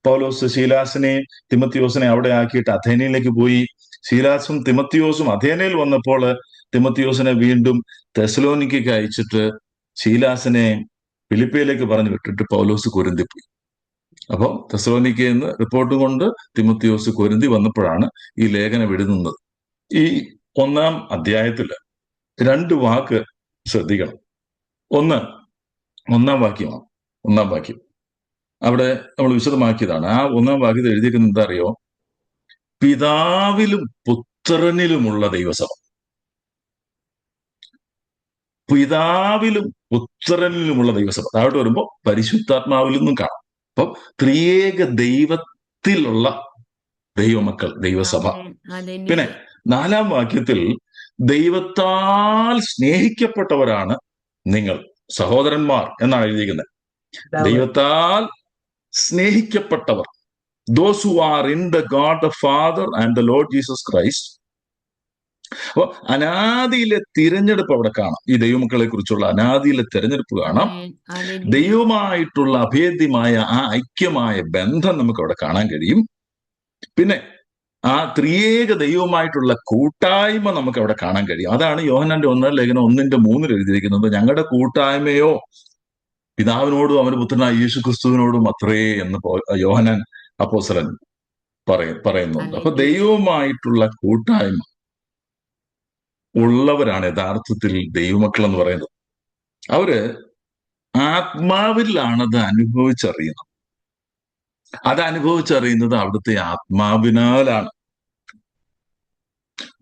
പൗലോസ് ശീലാസിനെയും തിമത്തിയോസിനെ അവിടെ ആക്കിയിട്ട് അഥേനയിലേക്ക് പോയി. ശീലാസും തിമത്തിയോസും അഥേനയിൽ വന്നപ്പോൾ തിമത്തിയോസിനെ വീണ്ടും തെസലോനിക്കയ്ക്ക് അയച്ചിട്ട് ശീലാസിനെ ഫിലിപ്പിയിലേക്ക് പറഞ്ഞു വിട്ടിട്ട് പൗലോസ് കൊരിന്തി പോയി. അപ്പോൾ തെസലോനിക്കയിൽ നിന്ന് റിപ്പോർട്ട് കൊണ്ട് തിമത്തിയോസ് കൊരിന്തി വന്നപ്പോഴാണ് ഈ ലേഖനം എഴുതുന്നത്. ഈ 1-ാം അധ്യായത്തില് 2 വാക്ക് ശ്രദ്ധിക്കണം. ഒന്നാം വാക്യമാണ്. 1-ാം വാക്യം അവിടെ നമ്മൾ വിശദമാക്കിയതാണ്. ആ 1-ാം വാക്യത്തിൽ എഴുതിയിരിക്കുന്നത് എന്താ അറിയോ? പിതാവിലും പുത്രനിലുമുള്ള ദൈവസഭ. പിതാവിലും പുത്രനിലുമുള്ള ദൈവസഭ. താഴോട്ട് വരുമ്പോൾ പരിശുദ്ധാത്മാവിൽ നിന്നും കാണാം. അപ്പം ത്രിയേക ദൈവത്തിലുള്ള ദൈവമക്കൾ, ദൈവസഭ. പിന്നെ 4-ാം വാക്യത്തിൽ ദൈവത്താൽ സ്നേഹിക്കപ്പെട്ടവരാണ് നിങ്ങൾ സഹോദരന്മാർ എന്നാണ് എഴുതിയിരിക്കുന്നത്. ദൈവത്താൽ സ്നേഹിക്കപ്പെട്ടവർ, those who are in the God the Father and the Lord Jesus Christ. അപ്പൊ അനാദിയിലെ തിരഞ്ഞെടുപ്പ് അവിടെ കാണാം. ഈ ദൈവമക്കളെ കുറിച്ചുള്ള അനാദിയിലെ തിരഞ്ഞെടുപ്പ് കാണാം. ദൈവമായിട്ടുള്ള അഭേദ്യമായ ആ ഐക്യമായ ബന്ധം നമുക്ക് അവിടെ കാണാൻ കഴിയും. പിന്നെ ആ ത്രിയേക ദൈവമായിട്ടുള്ള കൂട്ടായ്മ നമുക്ക് അവിടെ കാണാൻ കഴിയും. അതാണ് യോഹന്നാന്റെ 1-ാം ലേഖനം 1:3 എഴുതിയിരിക്കുന്നത്. ഞങ്ങളുടെ കൂട്ടായ്മയോ പിതാവിനോടും അവന്റെ പുത്രനായ യേശു ക്രിസ്തുവിനോടും അത്രേ എന്ന് യോഹന്നാൻ അപ്പോസ്തലൻ പറയുന്നുണ്ട്. അപ്പൊ ദൈവവുമായിട്ടുള്ള കൂട്ടായ്മ ഉള്ളവരാണ് യഥാർത്ഥത്തിൽ ദൈവമക്കൾ എന്ന് പറയുന്നത്. അവര് ആത്മാവിലാണത് അനുഭവിച്ചറിയുന്നത്. അത് അനുഭവിച്ചറിയുന്നത് അവിടുത്തെ ആത്മാവിനാലാണ്.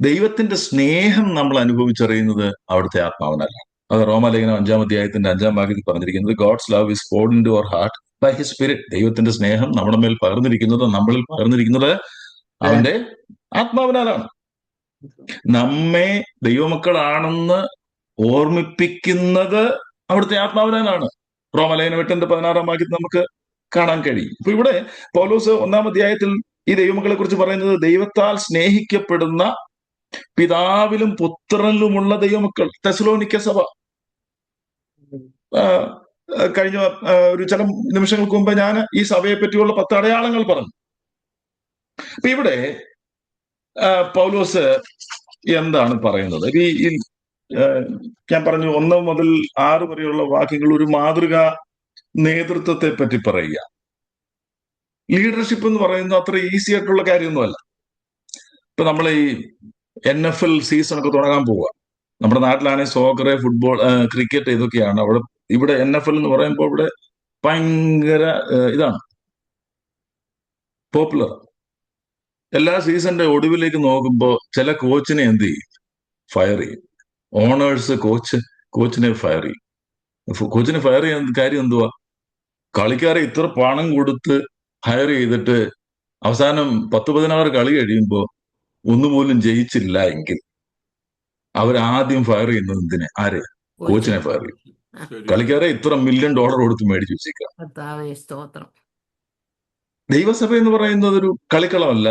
ദൈവത്തിന്റെ സ്നേഹം നമ്മൾ അനുഭവിച്ചറിയുന്നത് അവിടുത്തെ ആത്മാവിനാലാണ്. അത് റോമാലേഖനം 5-ാം അധ്യായത്തിന്റെ 5-ാം വാക്യത്തിൽ പറഞ്ഞിരിക്കുന്നത് God's love is poured into our heart by his spirit. ദൈവത്തിന്റെ സ്നേഹം നമ്മുടെ മേൽ പകർന്നിരിക്കുന്നത്, നമ്മളിൽ പകർന്നിരിക്കുന്നത് അവന്റെ ആത്മാവിനാലാണ്. നമ്മെ ദൈവമക്കളാണെന്ന് ഓർമ്മിപ്പിക്കുന്നത് അവിടുത്തെ ആത്മാവിനാലാണ്. റോമാലേഖനം 8:16 വാക്യത്തിൽ നമുക്ക് കാണാൻ കഴിയും. ഇപ്പൊ ഇവിടെ പൗലോസ് 1-ാം അധ്യായത്തിൽ ഈ ദൈവമക്കളെ കുറിച്ച് പറയുന്നത് ദൈവത്താൽ സ്നേഹിക്കപ്പെടുന്ന പിതാവിലും പുത്രനിലുമുള്ള ദൈവമക്കൾ, തെസലോനിക്ക സഭ. കഴിഞ്ഞ ഒരു ചില നിമിഷങ്ങൾക്ക് മുമ്പ് ഞാൻ ഈ സഭയെ പറ്റിയുള്ള 10 അടയാളങ്ങൾ പറഞ്ഞു. അപ്പൊ ഇവിടെ പൗലോസ് എന്താണ് പറയുന്നത്? ഈ ഞാൻ പറഞ്ഞു 1 മുതൽ 6 വരെയുള്ള വാക്യങ്ങൾ ഒരു മാതൃകാ നേതൃത്വത്തെ പറ്റി പറയുക. ലീഡർഷിപ്പ് എന്ന് പറയുന്നത് അത്ര ഈസി ആയിട്ടുള്ള കാര്യമൊന്നുമല്ല. ഇപ്പൊ നമ്മൾ ഈ NFL സീസൺ ഒക്കെ തുടങ്ങാൻ പോവുക. നമ്മുടെ നാട്ടിലാണെങ്കിൽ സോക്കർ, ഫുട്ബോൾ, ക്രിക്കറ്റ് ഇതൊക്കെയാണ്. ഇവിടെ NFL എന്ന് പറയുമ്പോൾ ഇവിടെ ഭയങ്കര ഇതാണ്, പോപ്പുലർ. എല്ലാ സീസണിന്റെ ഒടുവിലേക്ക് നോക്കുമ്പോൾ ചില കോച്ചിനെ എന്ത് ചെയ്യും? ഫയർ ചെയ്യും. ഓണേഴ്സ് കോച്ചിനെ ഫയർ ചെയ്യും. കോച്ചിനെ ഫയർ ചെയ്യുന്ന കാര്യം എന്തുവാ? കളിക്കാരെ ഇത്ര പണം കൊടുത്ത് ഹയർ ചെയ്തിട്ട് അവസാനം 10-16 കളി കഴിയുമ്പോൾ ഒന്നുപോലും ജയിച്ചില്ല എങ്കിൽ അവരാദ്യം ഫയർ ചെയ്യുന്നത് എന്തിനെ? ആരെ? കോച്ചിനെ ഫയർ ചെയ്യും. കളിക്കാരെ ഇത്ര $1 million കൊടുത്ത് മേടിച്ചു വെച്ചേക്കാം. ദൈവസഭ എന്ന് പറയുന്നത് ഒരു കളിക്കളമല്ല,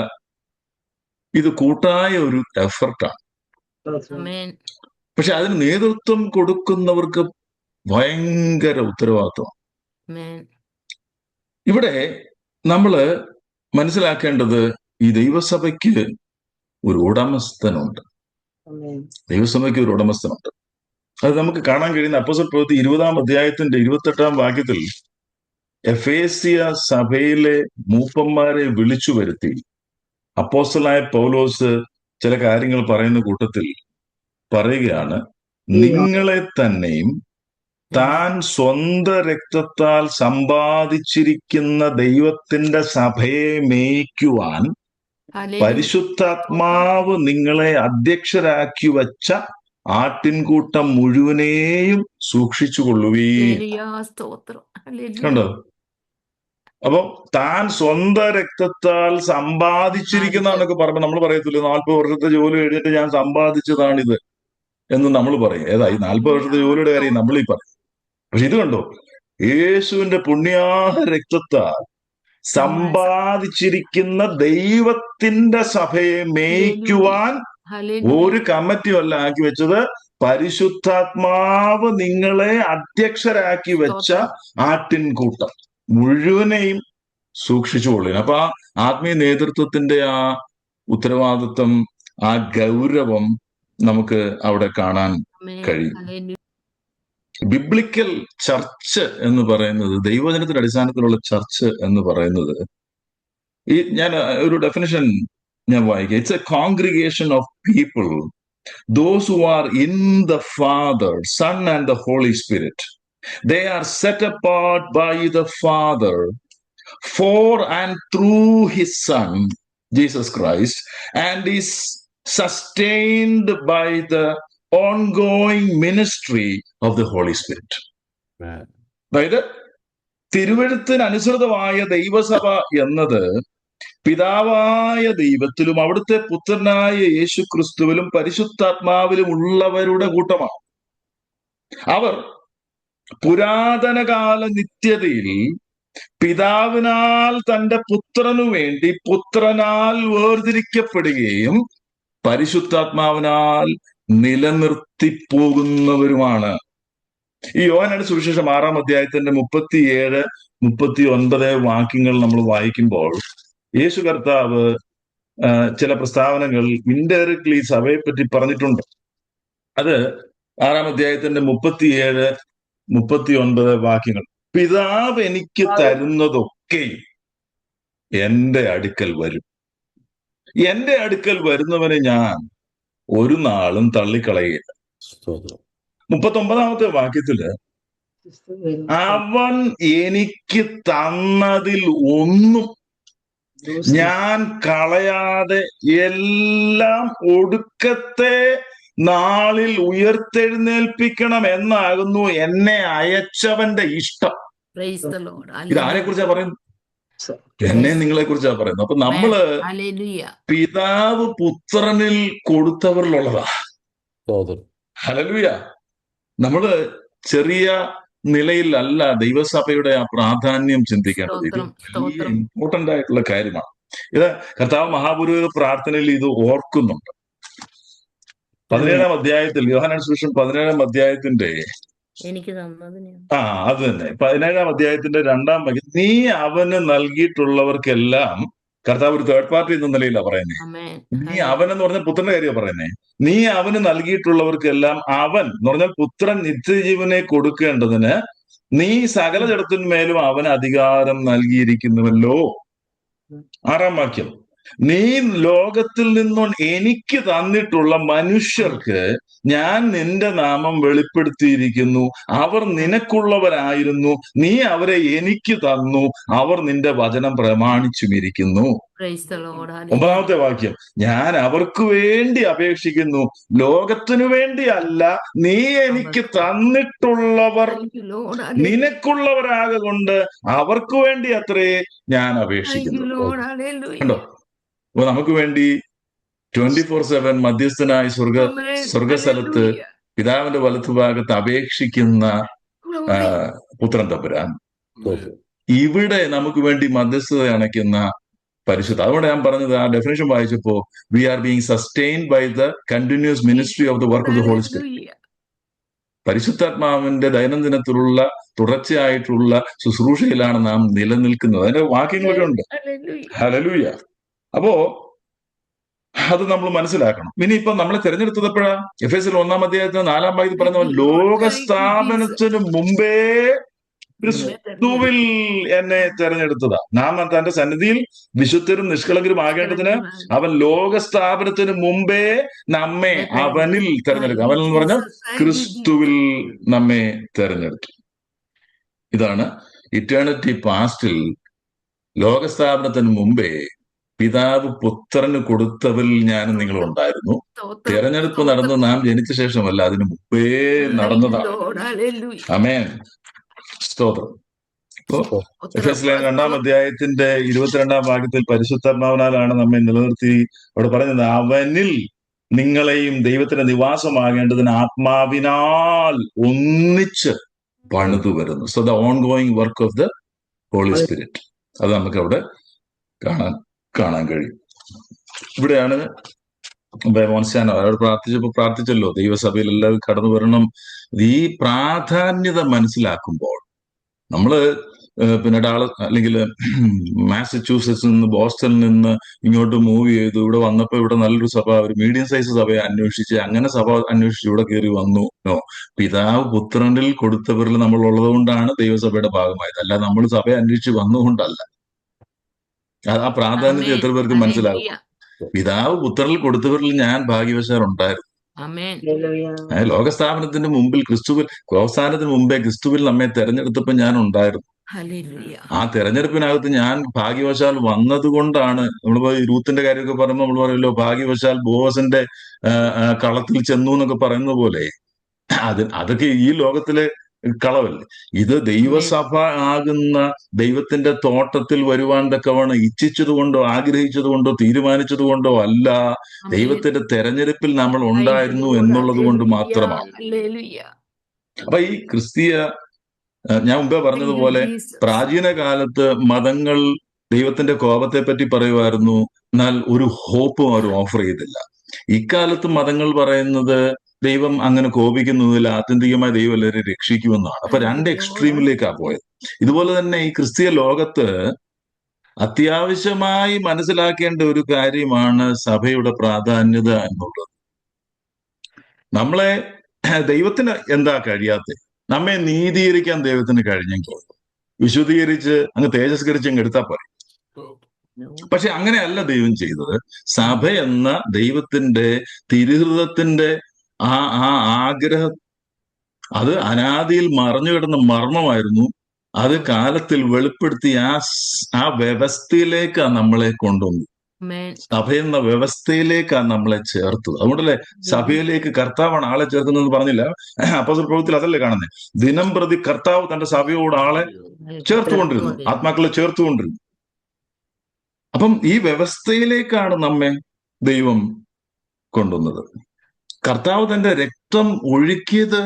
ഇത് കൂട്ടായ ഒരു എഫർട്ടാണ്. പക്ഷെ അതിന് നേതൃത്വം കൊടുക്കുന്നവർക്ക് ഭയങ്കര ഉത്തരവാദിത്വമാണ്. ഇവിടെ നമ്മള് മനസ്സിലാക്കേണ്ടത് ഈ ദൈവസഭയ്ക്ക് ഒരു ഉടമസ്ഥനുണ്ട്. ദൈവസഭയ്ക്ക് ഒരു ഉടമസ്ഥനുണ്ട്. അത് നമുക്ക് കാണാൻ കഴിയുന്ന അപ്പോസ്തല പ്രവൃത്തി 20-ാം അധ്യായത്തിന്റെ 28-ാം വാക്യത്തിൽ എഫേസ്യ സഭയിലെ മൂപ്പന്മാരെ വിളിച്ചു വരുത്തി അപ്പോസ്തലനായ പൗലോസ് ചില കാര്യങ്ങൾ പറയുന്ന കൂട്ടത്തിൽ പറയുകയാണ്, നിങ്ങളെ തന്നെയും താൻ സ്വന്തം രക്തത്താൽ സമ്പാദിച്ചിരിക്കുന്ന ദൈവത്തിന്റെ സഭയെ മേയ്ക്കുവാൻ പരിശുദ്ധാത്മാവ് നിങ്ങളെ അധ്യക്ഷരാക്കി വച്ച ആട്ടിൻകൂട്ടം മുഴുവനെയും സൂക്ഷിച്ചുകൊള്ളുവീൻ. കണ്ടോ? അപ്പൊ താൻ സ്വന്തം രക്തത്താൽ സമ്പാദിച്ചിരിക്കുന്നതാണൊക്കെ പറയുമ്പോൾ നമ്മൾ പറയത്തില്ല 40 വർഷത്തെ ജോലി കഴിഞ്ഞിട്ട് ഞാൻ സമ്പാദിച്ചതാണിത് എന്ന് നമ്മൾ പറയും. ഏതാ ഈ 40 വർഷത്തെ ജോലിയുടെ കാര്യം നമ്മളീ പറയും. പക്ഷെ ഇത് കണ്ടോ, യേശുവിന്റെ പുണ്യാഹ രക്തത്താൽ സമ്പാദിച്ചിരിക്കുന്ന ദൈവത്തിന്റെ സഭയെ മേയ്ക്കുവാൻ ഒരു കമ്മിറ്റിയല്ല ആക്കി വെച്ചത്, പരിശുദ്ധാത്മാവ് നിങ്ങളെ അധ്യക്ഷരാക്കി വെച്ച ആട്ടിൻകൂട്ടം മുഴുവനെയും സൂക്ഷിച്ചുകൊള്ളുക. അപ്പൊ ആ ആത്മീയ നേതൃത്വത്തിന്റെ ആ ഉത്തരവാദിത്വം, ആ ഗൗരവം നമുക്ക് അവിടെ കാണാൻ കഴിയും. ബിബ്ലിക്കൽ ചർച്ച് എന്ന് പറയുന്നത്, ദൈവവചനത്തിന്റെ അടിസ്ഥാനത്തിലുള്ള ചർച്ച് എന്ന് പറയുന്നത്, ഈ ഞാൻ ഒരു ഡെഫിനിഷൻ ഞാൻ വായിക്കാം. It's A congregation of people those who are in the Father, Son and the Holy Spirit. They are set apart by the Father for and through his Son, Jesus Christ, and is sustained by the ongoing ministry of the Holy Spirit. അതായത് തിരുവെഴുത്തിന് അനുസൃതമായ ദൈവസഭ എന്നത് പിതാവായ ദൈവത്തിലും അവിടുത്തെ പുത്രനായ യേശു ക്രിസ്തുവിലും പരിശുദ്ധാത്മാവിലും ഉള്ളവരുടെ കൂട്ടമാണ്. അവർ പുരാതനകാല നിത്യതയിൽ പിതാവിനാൽ തന്റെ പുത്രനു വേണ്ടി പുത്രനാൽ വേർതിരിക്കപ്പെടുകയും പരിശുദ്ധാത്മാവിനാൽ നിലനിർത്തിപ്പോകുന്നവരുമാണ്. ഈ യോഹന്നാന്റെ സുവിശേഷം 6-ാം അധ്യായത്തിന്റെ 37-39 വാക്യങ്ങൾ നമ്മൾ വായിക്കുമ്പോൾ യേശു കർത്താവ് ചില പ്രസ്താവനകൾ ഇൻഡയറക്ട്ലി സഭയെ പറ്റി പറഞ്ഞിട്ടുണ്ട്. അത് 6-ാം അധ്യായത്തിന്റെ 37-39 വാക്യങ്ങൾ. പിതാവ് എനിക്ക് തരുന്നതൊക്കെ എന്റെ അടുക്കൽ വരും, എന്റെ അടുക്കൽ വരുന്നവനെ ഞാൻ ഒരു നാളും തള്ളിക്കളയുകയില്ല. 39-ാമത്തെ വാക്യത്തില് അവൻ എനിക്ക് തന്നതിൽ ഒന്നും ഞാൻ കളയാതെ എല്ലാം ഒടുക്കത്തെ നാളിൽ ഉയർത്തെഴുന്നേൽപ്പിക്കണം എന്നാകുന്നു എന്നെ അയച്ചവന്റെ ഇഷ്ടം. ഇതാരെ കുറിച്ചാ പറയുന്നത്? എന്നെ നിങ്ങളെ കുറിച്ചാ പറയുന്നത്. അപ്പൊ നമ്മള് പിതാവ് പുത്രനിൽ കൊടുത്തവരിലുള്ളതാ. ഹല്ലേലൂയ. നമ്മള് ചെറിയ നിലയിലല്ല ദൈവസഭയുടെ ആ പ്രാധാന്യം ചിന്തിക്കേണ്ടത്. ഇത് വലിയ ഇമ്പോർട്ടന്റ് ആയിട്ടുള്ള കാര്യമാണ്. ഇത് കർത്താവ് മഹാപുരോഹിത പ്രാർത്ഥനയിൽ ഇത് ഓർക്കുന്നുണ്ട്. 17-ാം അധ്യായത്തിൽ, യോഹന്നാന്റെ സുവിശേഷം 17-ാം അധ്യായത്തിന്റെ അത് തന്നെ 17-ാം അധ്യായത്തിന്റെ 2-ാം വാക്യം, നീ അവന് നൽകിയിട്ടുള്ളവർക്കെല്ലാം, കർത്താവ് ഒരു തേർഡ് പാർട്ടി എന്ന നിലയിലാണ് പറയുന്നത്. നീ അവനെന്ന് പറഞ്ഞാൽ പുത്രന്റെ കാര്യമാണ് പറയുന്നത്. നീ അവന് നൽകിയിട്ടുള്ളവർക്കെല്ലാം, അവൻ എന്ന് പറഞ്ഞാൽ പുത്രൻ നിത്യജീവനെ കൊടുക്കേണ്ടതിന് നീ സകല ജഡത്തിന്മേലും അവന് അധികാരം നൽകിയിരിക്കുന്നുവല്ലോ. 6-ാം വാക്യം, നീ ലോകത്തിൽ നിന്നും എനിക്ക് തന്നിട്ടുള്ള മനുഷ്യർക്ക് ഞാൻ നിന്റെ നാമം വെളിപ്പെടുത്തിയിരിക്കുന്നു. അവർ നിനക്കുള്ളവരായിരുന്നു, നീ അവരെ എനിക്ക് തന്നു, അവർ നിന്റെ വചനം പ്രമാണിച്ചുമിരിക്കുന്നു. 9-ാമത്തെ വാക്യം, ഞാൻ അവർക്ക് വേണ്ടി അപേക്ഷിക്കുന്നു, ലോകത്തിനു വേണ്ടി അല്ല, നീ എനിക്ക് തന്നിട്ടുള്ളവർ നിനക്കുള്ളവരാകൊണ്ട് അവർക്ക് വേണ്ടി അത്രേ ഞാൻ അപേക്ഷിക്കുന്നു. കണ്ടോ? അപ്പൊ നമുക്ക് വേണ്ടി 24/7 മധ്യസ്ഥനായി സ്വർഗസ്ഥലത്ത് പിതാവിന്റെ വലത്തുഭാഗത്ത് അപേക്ഷിക്കുന്ന പുത്രൻ തമ്പുരാൻ ഇവിടെ നമുക്ക് വേണ്ടി മധ്യസ്ഥത അണയ്ക്കുന്ന പരിശുദ്ധ. അതുകൊണ്ട് ഞാൻ പറഞ്ഞത്, ആ ഡെഫിനേഷൻ വായിച്ചപ്പോ, we are being sustained by the continuous ministry of the work of the Holy Spirit. പരിശുദ്ധാത്മാവിന്റെ ദൈനംദിനത്തിലുള്ള തുടർച്ചയായിട്ടുള്ള ശുശ്രൂഷയിലാണ് നാം നിലനിൽക്കുന്നത്. അതിന്റെ വാക്യങ്ങളൊക്കെ ഉണ്ട്. ഹല്ലേലൂയ. അപ്പോ അത് നമ്മൾ മനസ്സിലാക്കണം. ഇനി ഇപ്പൊ നമ്മളെ തിരഞ്ഞെടുത്തത് എപ്പോഴാ? എഫേസ്യർ 1-ാം അധ്യായത്തിന് 4-ാം വാക്യത്തിൽ പറയുന്ന ലോകസ്ഥാപനത്തിന് മുമ്പേ ക്രിസ്തുവിൽ എന്നെ തെരഞ്ഞെടുത്തതാ. നാം തന്റെ സന്നിധിയിൽ വിശുദ്ധരും നിഷ്കളങ്കരും ആകേണ്ടതിന് അവൻ ലോകസ്ഥാപനത്തിന് മുമ്പേ നമ്മെ അവനിൽ തെരഞ്ഞെടുക്കും. അവൻ എന്ന് പറഞ്ഞാൽ ക്രിസ്തുവിൽ നമ്മെ തെരഞ്ഞെടുത്തു. ഇതാണ് ഇറ്റേണിറ്റി പാസ്റ്റിൽ ലോകസ്ഥാപനത്തിന് മുമ്പേ പിതാവ് പുത്രന് കൊടുത്തവരിൽ ഞാനും നിങ്ങളും ഉണ്ടായിരുന്നു. തെരഞ്ഞെടുപ്പ് നടന്ന് നാം ജനിച്ച ശേഷമല്ല, അതിനു മുമ്പേ നടന്നതാണ്. ആമേൻ, സ്തോത്രം. എഫെസ്യർ 2-ാം അധ്യായത്തിന്റെ 22-ാം വാക്യത്തിൽ പരിശുദ്ധാത്മാവിനാലാണ് നമ്മെ നിലനിർത്തി അവിടെ പറയുന്നത്, അവനിൽ നിങ്ങളെയും ദൈവത്തിന്റെ നിവാസമാകേണ്ടതിന് ആത്മാവിനാൽ ഒന്നിച്ച് പണിതു വരുന്നു. So the ongoing work of the Holy Spirit, അത് നമുക്ക് അവിടെ കാണാൻ കഴിയും. ഇവിടെയാണ് മോൻസാൻ അവരോട് പ്രാർത്ഥിച്ചല്ലോ, ദൈവസഭയിൽ എല്ലാവരും കടന്നു വരണം. ഈ പ്രാധാന്യത മനസ്സിലാക്കുമ്പോൾ നമ്മള് പിന്നെ അല്ലെങ്കിൽ മാസച്യൂസെറ്റ്സിൽ നിന്ന് ബോസ്റ്റണിൽ നിന്ന് ഇങ്ങോട്ട് മൂവ് ചെയ്തു. ഇവിടെ വന്നപ്പോൾ ഇവിടെ നല്ലൊരു സഭ, ഒരു മീഡിയം സൈസ് സഭയെ അന്വേഷിച്ച്, അങ്ങനെ സഭ അന്വേഷിച്ച് ഇവിടെ കയറി വന്നു. പിതാവ് പുത്രനിൽ കൊടുത്തവരിൽ നമ്മൾ ഉള്ളത് കൊണ്ടാണ് ദൈവസഭയുടെ ഭാഗമായത്, അല്ല നമ്മൾ സഭയെ അന്വേഷിച്ച് വന്നുകൊണ്ടല്ല. ആ പ്രാധാന്യത എത്ര പേർക്ക് മനസ്സിലാകും? പിതാവ് പുത്രനിൽ കൊടുത്തവരിൽ ഞാൻ ഭാഗ്യവശാൽ ഉണ്ടായിരുന്നു. ലോകസ്ഥാപനത്തിന് മുമ്പിൽ ലോകസ്ഥാപനത്തിന് മുമ്പേ ക്രിസ്തുവിൽ നമ്മെ തെരഞ്ഞെടുത്തപ്പോൾ ഞാൻ ഉണ്ടായിരുന്നു. ആ തെരഞ്ഞെടുപ്പിനകത്ത് ഞാൻ ഭാഗ്യവശാൽ വന്നത് കൊണ്ടാണ്. നമ്മളിപ്പോ ഈ രൂത്തിന്റെ കാര്യമൊക്കെ പറയുമ്പോൾ നമ്മൾ പറയുമല്ലോ, ഭാഗ്യവശാൽ ബോവസിന്റെ കളത്തിൽ ചെന്നു എന്നൊക്കെ പറയുന്ന പോലെ അതൊക്കെ ഈ ലോകത്തിലെ കളവല്ലേ. ഇത് ദൈവസഭ ആകുന്ന ദൈവത്തിന്റെ തോട്ടത്തിൽ വരുവാൻ തക്കവണ്ണം ഇച്ഛിച്ചത് കൊണ്ടോ ആഗ്രഹിച്ചത് കൊണ്ടോ തീരുമാനിച്ചത് കൊണ്ടോ അല്ല, ദൈവത്തിന്റെ തെരഞ്ഞെടുപ്പിൽ നമ്മൾ ഉണ്ടായിരുന്നു എന്നുള്ളത് കൊണ്ട് മാത്രമാണ്. അപ്പൊ ഈ ക്രിസ്തീയ, ഞാൻ മുമ്പേ പറഞ്ഞതുപോലെ, പ്രാചീന കാലത്ത് മതങ്ങൾ ദൈവത്തിന്റെ കോപത്തെ പറ്റി പറയുമായിരുന്നു, എന്നാൽ ഒരു ഹോപ്പും അവർ ഓഫർ ചെയ്തില്ല. ഇക്കാലത്ത് മതങ്ങൾ പറയുന്നത് ദൈവം അങ്ങനെ കോപിക്കുന്നതിൽ ആത്യന്തികമായി ദൈവം എല്ലാവരും രക്ഷിക്കുമെന്നാണ്. അപ്പൊ രണ്ട് എക്സ്ട്രീമിലേക്കാണ് പോയത്. ഇതുപോലെ തന്നെ ഈ ക്രിസ്തീയ ലോകത്ത് അത്യാവശ്യമായി മനസ്സിലാക്കേണ്ട ഒരു കാര്യമാണ് സഭയുടെ പ്രാധാന്യത എന്നുള്ളത്. നമ്മളെ ദൈവത്തിന് എന്താ കഴിയാത്ത? നമ്മെ നീതീകരിക്കാൻ ദൈവത്തിന് കഴിഞ്ഞെങ്കിൽ വിശുദ്ധീകരിച്ച് അങ്ങ് തേജസ്കരിച്ച് അങ്ങ് എടുത്താൽ പോരെ. പക്ഷെ അങ്ങനെയല്ല ദൈവം ചെയ്തത്. സഭ എന്ന ദൈവത്തിന്റെ തിരുഹൃദത്തിന്റെ ആ ആഗ്രഹം, അത് അനാദിയിൽ മറഞ്ഞു കിടന്ന മർമ്മമായിരുന്നു. അത് കാലത്തിൽ വെളിപ്പെടുത്തി ആ വ്യവസ്ഥയിലേക്കാണ് നമ്മളെ കൊണ്ടുവന്നു. സഭയെന്ന വ്യവസ്ഥയിലേക്കാണ് നമ്മളെ ചേർത്തത്. അതുകൊണ്ടല്ലേ സഭയിലേക്ക് കർത്താവാണ് ആളെ ചേർക്കുന്നതെന്ന് പറഞ്ഞില്ല. അപ്പോസ്തല പ്രവൃത്തിയിൽ അതല്ലേ കാണുന്നത്? ദിനം പ്രതി കർത്താവ് തന്റെ സഭയോട് ആളെ ചേർത്തുകൊണ്ടിരുന്നു, ആത്മാക്കളെ ചേർത്തുകൊണ്ടിരുന്നു. അപ്പം ഈ വ്യവസ്ഥയിലേക്കാണ് നമ്മെ ദൈവം കൊണ്ടുവന്നത്. കർത്താവ് തന്റെ രക്തം ഒഴുക്കിയത്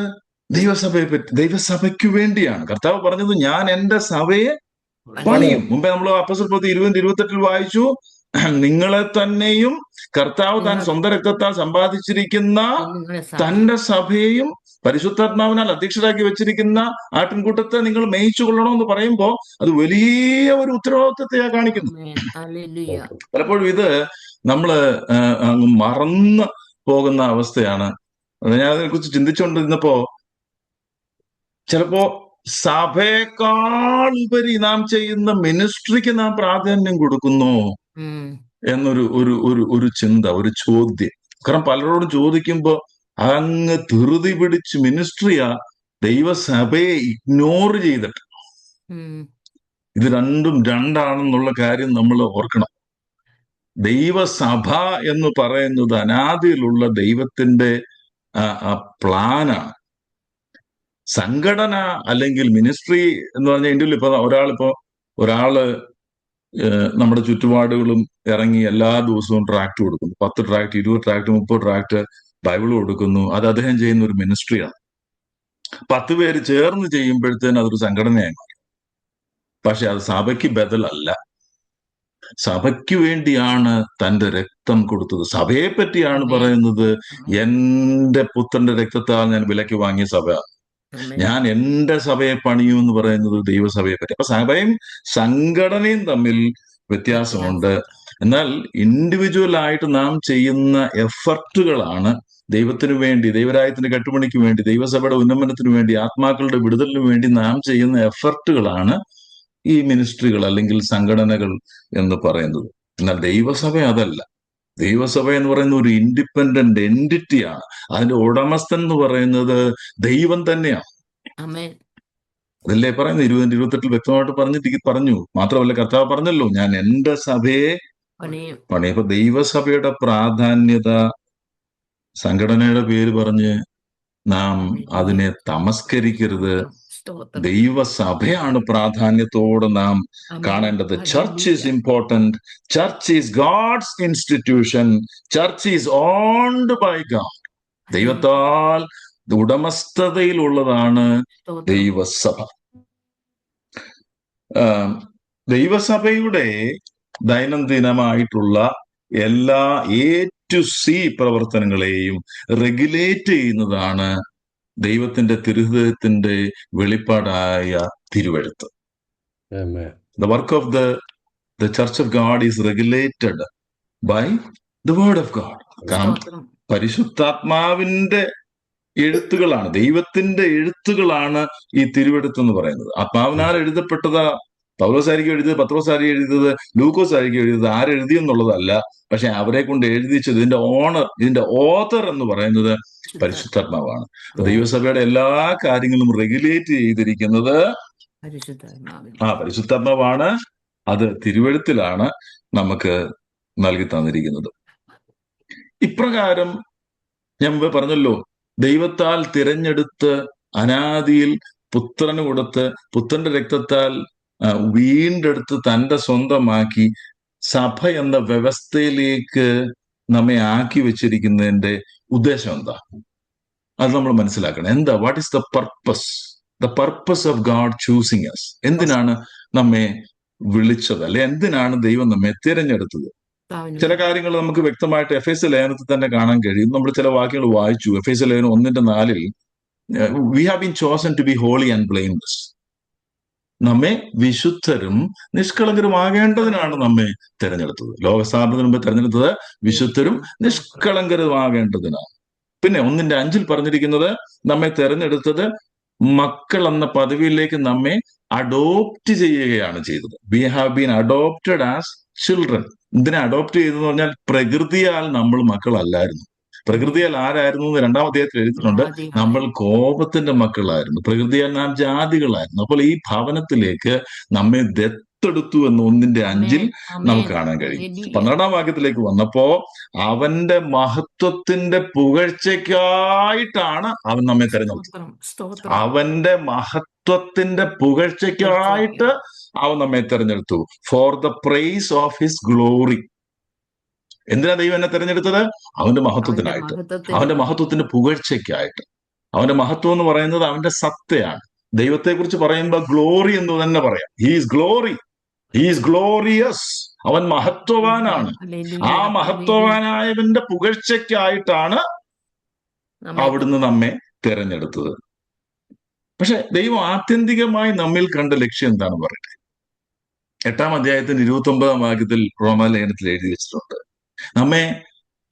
ദൈവസഭയ്ക്ക് വേണ്ടിയാണ്. കർത്താവ് പറഞ്ഞത്, ഞാൻ എന്റെ സഭയെ പണിയും. മുമ്പേ നമ്മൾ അപ്പോസ്തല പ്രവൃത്തി 20-28 വായിച്ചു, നിങ്ങളെ തന്നെയും കർത്താവ് താൻ സ്വന്തം രക്തത്താൽ സമ്പാദിച്ചിരിക്കുന്ന തന്റെ സഭയെയും പരിശുദ്ധാത്മാവിനാൽ അധ്യക്ഷരാക്കി വെച്ചിരിക്കുന്ന ആട്ടിൻകൂട്ടത്തെ നിങ്ങൾ മേയിച്ചു കൊള്ളണമെന്ന് പറയുമ്പോ അത് വലിയ ഒരു ഉത്തരവാദിത്വത്തെയാ കാണിക്കുന്നത്. പലപ്പോഴും ഇത് നമ്മള് അങ്ങ് മറന്നു പോകുന്ന അവസ്ഥയാണ്. ഞാൻ അതിനെക്കുറിച്ച് ചിന്തിച്ചുകൊണ്ടിരുന്നപ്പോ ചിലപ്പോ സഭയെക്കാൾ ഉപരി നാം ചെയ്യുന്ന മിനിസ്ട്രിക്ക് നാം പ്രാധാന്യം കൊടുക്കുന്നു എന്നൊരു ചിന്ത, ഒരു ചോദ്യം. കാരണം പലരോടും ചോദിക്കുമ്പോ അങ്ങ് ധൃതി പിടിച്ച് മിനിസ്ട്രിയാ ദൈവസഭയെ ഇഗ്നോർ ചെയ്തിട്ട്. ഇത് രണ്ടാണെന്നുള്ള കാര്യം നമ്മൾ ഓർക്കണം. ദൈവസഭ എന്ന് പറയുന്നത് അനാദിയിലുള്ള ദൈവത്തിന്റെ പ്ലാനാണ്. സംഘടന അല്ലെങ്കിൽ മിനിസ്ട്രി എന്ന് പറഞ്ഞാൽ ഇന്ത്യയിൽ ഒരാള് നമ്മുടെ ചുറ്റുപാടുകളും ഇറങ്ങി എല്ലാ ദിവസവും ട്രാക്ട് കൊടുക്കുന്നു. 10 ട്രാക്ട്, 20 ട്രാക്ട്, 30 ട്രാക്ട് ബൈബിൾ കൊടുക്കുന്നു. അത് അദ്ദേഹം ചെയ്യുന്ന ഒരു മിനിസ്ട്രിയാണ്. 10 പേര് ചേർന്ന് ചെയ്യുമ്പോഴത്തേന് അതൊരു സംഘടനയായി മാറും. പക്ഷെ അത് സഭയ്ക്ക് ബദലല്ല. സഭയ്ക്ക് വേണ്ടിയാണ് തന്റെ രക്തം കൊടുത്തത്. സഭയെ പറ്റിയാണ് പറയുന്നത്, എന്റെ പുത്രന്റെ രക്തത്താൽ ഞാൻ വിലയ്ക്ക് വാങ്ങിയ സഭ, ഞാൻ എന്റെ സഭയെ പണിയൂ എന്ന് പറയുന്നത് ദൈവസഭയെ പറ്റി. അപ്പൊ സഭയും സംഘടനയും തമ്മിൽ വ്യത്യാസമുണ്ട്. എന്നാൽ ഇൻഡിവിജ്വൽ ആയിട്ട് നാം ചെയ്യുന്ന എഫർട്ടുകളാണ് ദൈവത്തിനു വേണ്ടി, ദൈവരായത്തിന്റെ കെട്ടുപണിക്ക് വേണ്ടി, ദൈവസഭയുടെ ഉന്നമനത്തിനു വേണ്ടി, ആത്മാക്കളുടെ വിടുതലിനു വേണ്ടി നാം ചെയ്യുന്ന എഫർട്ടുകളാണ് ഈ മിനിസ്ട്രികൾ അല്ലെങ്കിൽ സംഘടനകൾ എന്ന് പറയുന്നത്. എന്നാൽ ദൈവസഭ അതല്ല. ദൈവസഭ എന്ന് പറയുന്ന ഒരു ഇൻഡിപെൻഡന്റ് എൻറ്റിറ്റിയാണ്. അതിന്റെ ഉടമസ്ഥൻ എന്ന് പറയുന്നത് ദൈവം തന്നെയാണ്. അതല്ലേ പറയുന്നത് 20-28 വ്യക്തമായിട്ട് പറഞ്ഞു. മാത്രമല്ല കർത്താവ് പറഞ്ഞല്ലോ, ഞാൻ എന്റെ സഭയെ പണി. അപ്പൊ ദൈവസഭയുടെ പ്രാധാന്യത സംഘടനയുടെ പേര് പറഞ്ഞ് നാം അതിനെ തമസ്കരിക്കരുത്. ദൈവസഭയാണ് പ്രാധാന്യത്തോടെ നാം കാണേണ്ടത്. Church is important. Church is God's institution. Church is owned by God. ദൈവത്താൽ ഉടമസ്ഥതയിലുള്ളതാണ് ദൈവസഭ. ദൈവസഭയുടെ ദൈനംദിനമായിട്ടുള്ള എല്ലാ A-C പ്രവർത്തനങ്ങളെയും റെഗുലേറ്റ് ചെയ്യുന്നതാണ് ദൈവത്തിന്റെ തിരുഹൃദയത്തിന്റെ വെളിപ്പാടായ തിരുവെഴുത്ത്. The work of the Church of God is regulated by the Word of God. കാരണം പരിശുദ്ധാത്മാവിന്റെ എഴുത്തുകളാണ്, ദൈവത്തിന്റെ എഴുത്തുകളാണ് ഈ തിരുവെഴുത്ത് എന്ന് പറയുന്നത്. ആത്മാവിനാൽ എഴുതപ്പെട്ടതാ. പൗലോസായിരിക്കും എഴുതിയത്, പത്രോസായിരിക്കും എഴുതിയത്, ലൂക്കോസായിരിക്കും എഴുതിയത്, ആരെഴുതിയെന്നുള്ളതല്ല. പക്ഷെ അവരെ കൊണ്ട് എഴുതിച്ചത്, ഇതിന്റെ ഓതർ എന്ന് പറയുന്നത് പരിശുദ്ധാത്മാവാണ്. ദൈവസഭയുടെ എല്ലാ കാര്യങ്ങളും റെഗുലേറ്റ് ചെയ്തിരിക്കുന്നത് പരിശുദ്ധാത്മാവാണ്. അത് തിരുവെഴുത്തിലാണ് നമുക്ക് നൽകി തന്നിരിക്കുന്നത്. ഇപ്രകാരം ഞാൻ മുമ്പ് പറഞ്ഞല്ലോ, ദൈവത്താൽ തിരഞ്ഞെടുത്ത് അനാദിയിൽ പുത്രന് കൊടുത്ത് പുത്രന്റെ രക്തത്താൽ വീണ്ടെടുത്ത് തന്റെ സ്വന്തമാക്കി സഭ എന്ന വ്യവസ്ഥയിലേക്ക് നമ്മെ ആക്കി വെച്ചിരിക്കുന്നതിന്റെ ഉദ്ദേശം എന്താ? അത് നമ്മൾ മനസ്സിലാക്കണം. എന്താ? What is the purpose of God choosing us? എന്തിനാണ് നമ്മെ വിളിച്ചത്, അല്ലെ എന്തിനാണ് ദൈവം നമ്മെ തിരഞ്ഞെടുത്തത്? ചില കാര്യങ്ങൾ നമുക്ക് വ്യക്തമായിട്ട് എഫേസ്യ ലേഖനത്തിൽ തന്നെ കാണാൻ കഴിയും. നമ്മൾ ചില വാക്യങ്ങൾ വായിച്ചു. എഫേസ്യ ലേഖനം 1:4 we have been chosen to be holy and blameless. നമ്മെ വിശുദ്ധരും നിഷ്കളങ്കരുമാകേണ്ടതിനാണ് നമ്മെ തിരഞ്ഞെടുത്തത്. ലോകസ്ഥാപനത്തിന് മുമ്പ് തിരഞ്ഞെടുത്തത് വിശുദ്ധരും നിഷ്കളങ്കരുമാകേണ്ടതിനാണ്. പിന്നെ 1:5 പറഞ്ഞിരിക്കുന്നത് നമ്മെ തിരഞ്ഞെടുത്തത് മക്കൾ എന്ന പദവിയിലേക്ക് നമ്മെ അഡോപ്റ്റ് ചെയ്യുകയാണ് ചെയ്തത്. We have been adopted as children. ഇതിനെ അഡോപ്റ്റ് ചെയ്തെന്ന് പറഞ്ഞാൽ പ്രകൃതിയാൽ നമ്മൾ മക്കളല്ലായിരുന്നു. പ്രകൃതിയാൽ ആരായിരുന്നു എന്ന് 2-ാം അധ്യായത്തിൽ എഴുതിയിട്ടുണ്ട്. നമ്മൾ കോപത്തിന്റെ മക്കളായിരുന്നു. പ്രകൃതിയാൽ നാം ജാതികളായിരുന്നു. അപ്പോൾ ഈ ഭവനത്തിലേക്ക് നമ്മെ ദത്തെടുത്തു എന്ന് 1:5 നമുക്ക് കാണാൻ കഴിയും. 12-ാം വാക്യത്തിലേക്ക് വന്നപ്പോ അവന്റെ മഹത്വത്തിന്റെ പുകഴ്ചയ്ക്കായിട്ടാണ് അവൻ നമ്മെ തെരഞ്ഞെടുത്തത്. അവന്റെ മഹത്വത്തിന്റെ പുകഴ്ചയ്ക്കായിട്ട് അവൻ നമ്മെ തെരഞ്ഞെടുത്തു. For the praise of his glory. എന്തിനാ ദൈവം എന്നെ തെരഞ്ഞെടുത്തത്? അവന്റെ മഹത്വത്തിനായിട്ട്, അവന്റെ മഹത്വത്തിന്റെ പുകഴ്ചയ്ക്കായിട്ട്. അവന്റെ മഹത്വം എന്ന് പറയുന്നത് അവന്റെ സത്തയാണ്. ദൈവത്തെ കുറിച്ച് പറയുമ്പോൾ ഗ്ലോറി എന്ന് തന്നെ പറയാം. He's glory, he's glorious. അവൻ മഹത്വവാനാണ്. ആ മഹത്വവാനായവന്റെ പുകഴ്ചയ്ക്കായിട്ടാണ് അവിടുന്ന് നമ്മെ തെരഞ്ഞെടുത്തത്. പക്ഷെ ദൈവം ആത്യന്തികമായി നമ്മിൽ കണ്ട ലക്ഷ്യം എന്താണെന്ന് പറയട്ടെ. 8-ാം അധ്യായത്തിന്റെ 29-ാം വാക്യത്തിൽ റോമാലേഖനത്തിൽ എഴുതി വെച്ചിട്ടുണ്ട്, നമ്മെ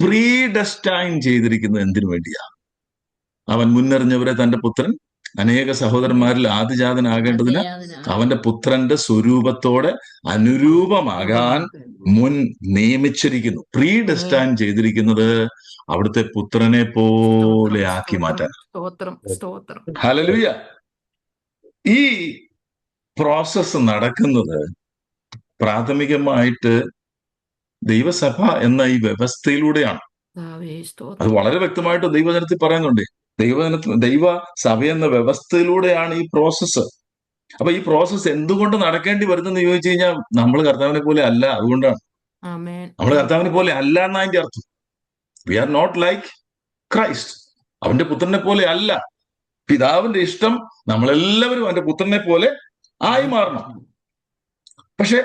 പ്രീഡെസ്റ്റൈൻ ചെയ്തിരിക്കുന്നത് എന്തിനു വേണ്ടിയാ? അവൻ മുന്നറിഞ്ഞവരെ തന്റെ പുത്രൻ അനേക സഹോദരന്മാരിൽ ആദിജാതനാകേണ്ടതിന് അവന്റെ പുത്രന്റെ സ്വരൂപത്തോടെ അനുരൂപമാകാൻ മുൻ നിയമിച്ചിരിക്കുന്നു. പ്രീഡെസ്റ്റൈൻ ചെയ്തിരിക്കുന്നത് അവിടുത്തെ പുത്രനെ പോലെ ആക്കി മാറ്റാൻ. ഹല്ലേലൂയ. ഈ പ്രോസസ് നടക്കുന്നത് പ്രാഥമികമായിട്ട് ദൈവസഭ എന്ന ഈ വ്യവസ്ഥയിലൂടെയാണ്. അത് വളരെ വ്യക്തമായിട്ട് ദൈവജനത്തിൽ പറയുന്നുണ്ട്. ദൈവ സഭ എന്ന വ്യവസ്ഥയിലൂടെയാണ് ഈ പ്രോസസ്സ്. അപ്പൊ ഈ പ്രോസസ്സ് എന്തുകൊണ്ട് നടക്കേണ്ടി വരുന്നെന്ന് ചോദിച്ചു കഴിഞ്ഞാൽ നമ്മൾ കർത്താവിനെ പോലെ അല്ല. അതുകൊണ്ടാണ് നമ്മൾ കർത്താവിനെ പോലെ അല്ല എന്നതിന്റെ അർത്ഥം. We are not like Christ. അവന്റെ പുത്രനെ പോലെ അല്ല. പിതാവിന്റെ ഇഷ്ടം നമ്മളെല്ലാവരും അവന്റെ പുത്രനെ പോലെ ആയി മാറണം. പക്ഷെ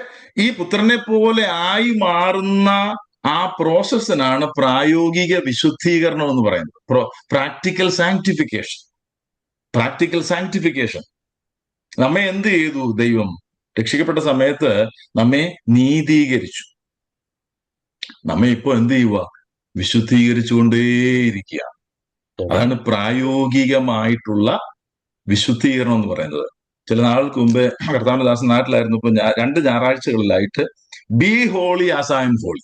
ഈ പുത്രനെ പോലെ ആയി മാറുന്ന ആ പ്രോസസ്സിനാണ് പ്രായോഗിക വിശുദ്ധീകരണം എന്ന് പറയുന്നത്. Practical sanctification. Practical sanctification. നമ്മെ എന്ത് ചെയ്തു? ദൈവം രക്ഷിക്കപ്പെട്ട സമയത്ത് നമ്മെ നീതീകരിച്ചു. നമ്മെ ഇപ്പൊ എന്ത് ചെയ്യുക? വിശുദ്ധീകരിച്ചുകൊണ്ടേയിരിക്കുക. അതാണ് പ്രായോഗികമായിട്ടുള്ള വിശുദ്ധീകരണം എന്ന് പറയുന്നത്. ചില നാളുകൾക്ക് മുമ്പേ കർത്താവിന്റെ ദാസൻ നാട്ടിലായിരുന്നു. ഇപ്പൊ 2 ഞായറാഴ്ചകളിലായിട്ട് be holy as I am holy,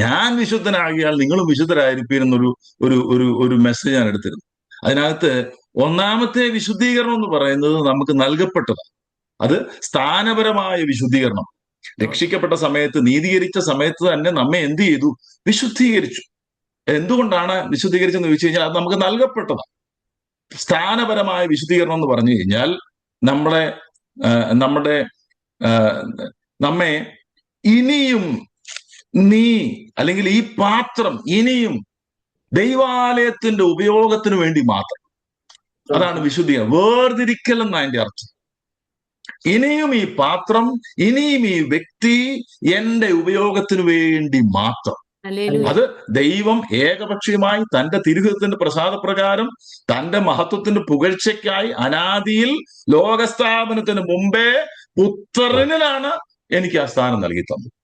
ഞാൻ വിശുദ്ധനാകിയാൽ നിങ്ങളും വിശുദ്ധരായിരിക്കും എന്നൊരു ഒരു ഒരു ഒരു മെസ്സേജ് ഞാൻ എടുത്തിരുന്നു. അതിനകത്ത് ഒന്നാമത്തെ വിശുദ്ധീകരണം എന്ന് പറയുന്നത് നമുക്ക് നൽകപ്പെട്ടതാണ്. അത് സ്ഥാനപരമായ വിശുദ്ധീകരണം. രക്ഷിക്കപ്പെട്ട സമയത്ത്, നീതീകരിച്ച സമയത്ത് തന്നെ നമ്മെ എന്ത് ചെയ്തു? വിശുദ്ധീകരിച്ചു. എന്തുകൊണ്ടാണ് വിശുദ്ധീകരിച്ചെന്ന് ചോദിച്ചു കഴിഞ്ഞാൽ അത് നമുക്ക് നൽകപ്പെട്ടതാണ്. സ്ഥാനപരമായ വിശുദ്ധീകരണം എന്ന് പറഞ്ഞു കഴിഞ്ഞാൽ നമ്മുടെ നമ്മുടെ നമ്മെ ഇനിയും നീ അല്ലെങ്കിൽ ഈ പാത്രം ഇനിയും ദൈവാലയത്തിന്റെ ഉപയോഗത്തിന് വേണ്ടി മാത്രം, അതാണ് വിശുദ്ധീകരണം. വേർതിരിക്കൽ എന്നാ അതിന്റെ അർത്ഥം. ഇനിയും ഈ പാത്രം, ഇനിയും ഈ വ്യക്തി എന്റെ ഉപയോഗത്തിന് വേണ്ടി മാത്രം. അത് ദൈവം ഏകപക്ഷീയമായി തന്റെ തിരുഹിതത്തിന്റെ പ്രസാദപ്രകാരം തന്റെ മഹത്വത്തിന്റെ പുകഴ്ചയ്ക്കായി അനാദിയിൽ ലോകസ്ഥാപനത്തിന് മുമ്പേ പുത്രനിലാണ് എനിക്ക് ആ സ്ഥാനം നൽകി തന്നത്.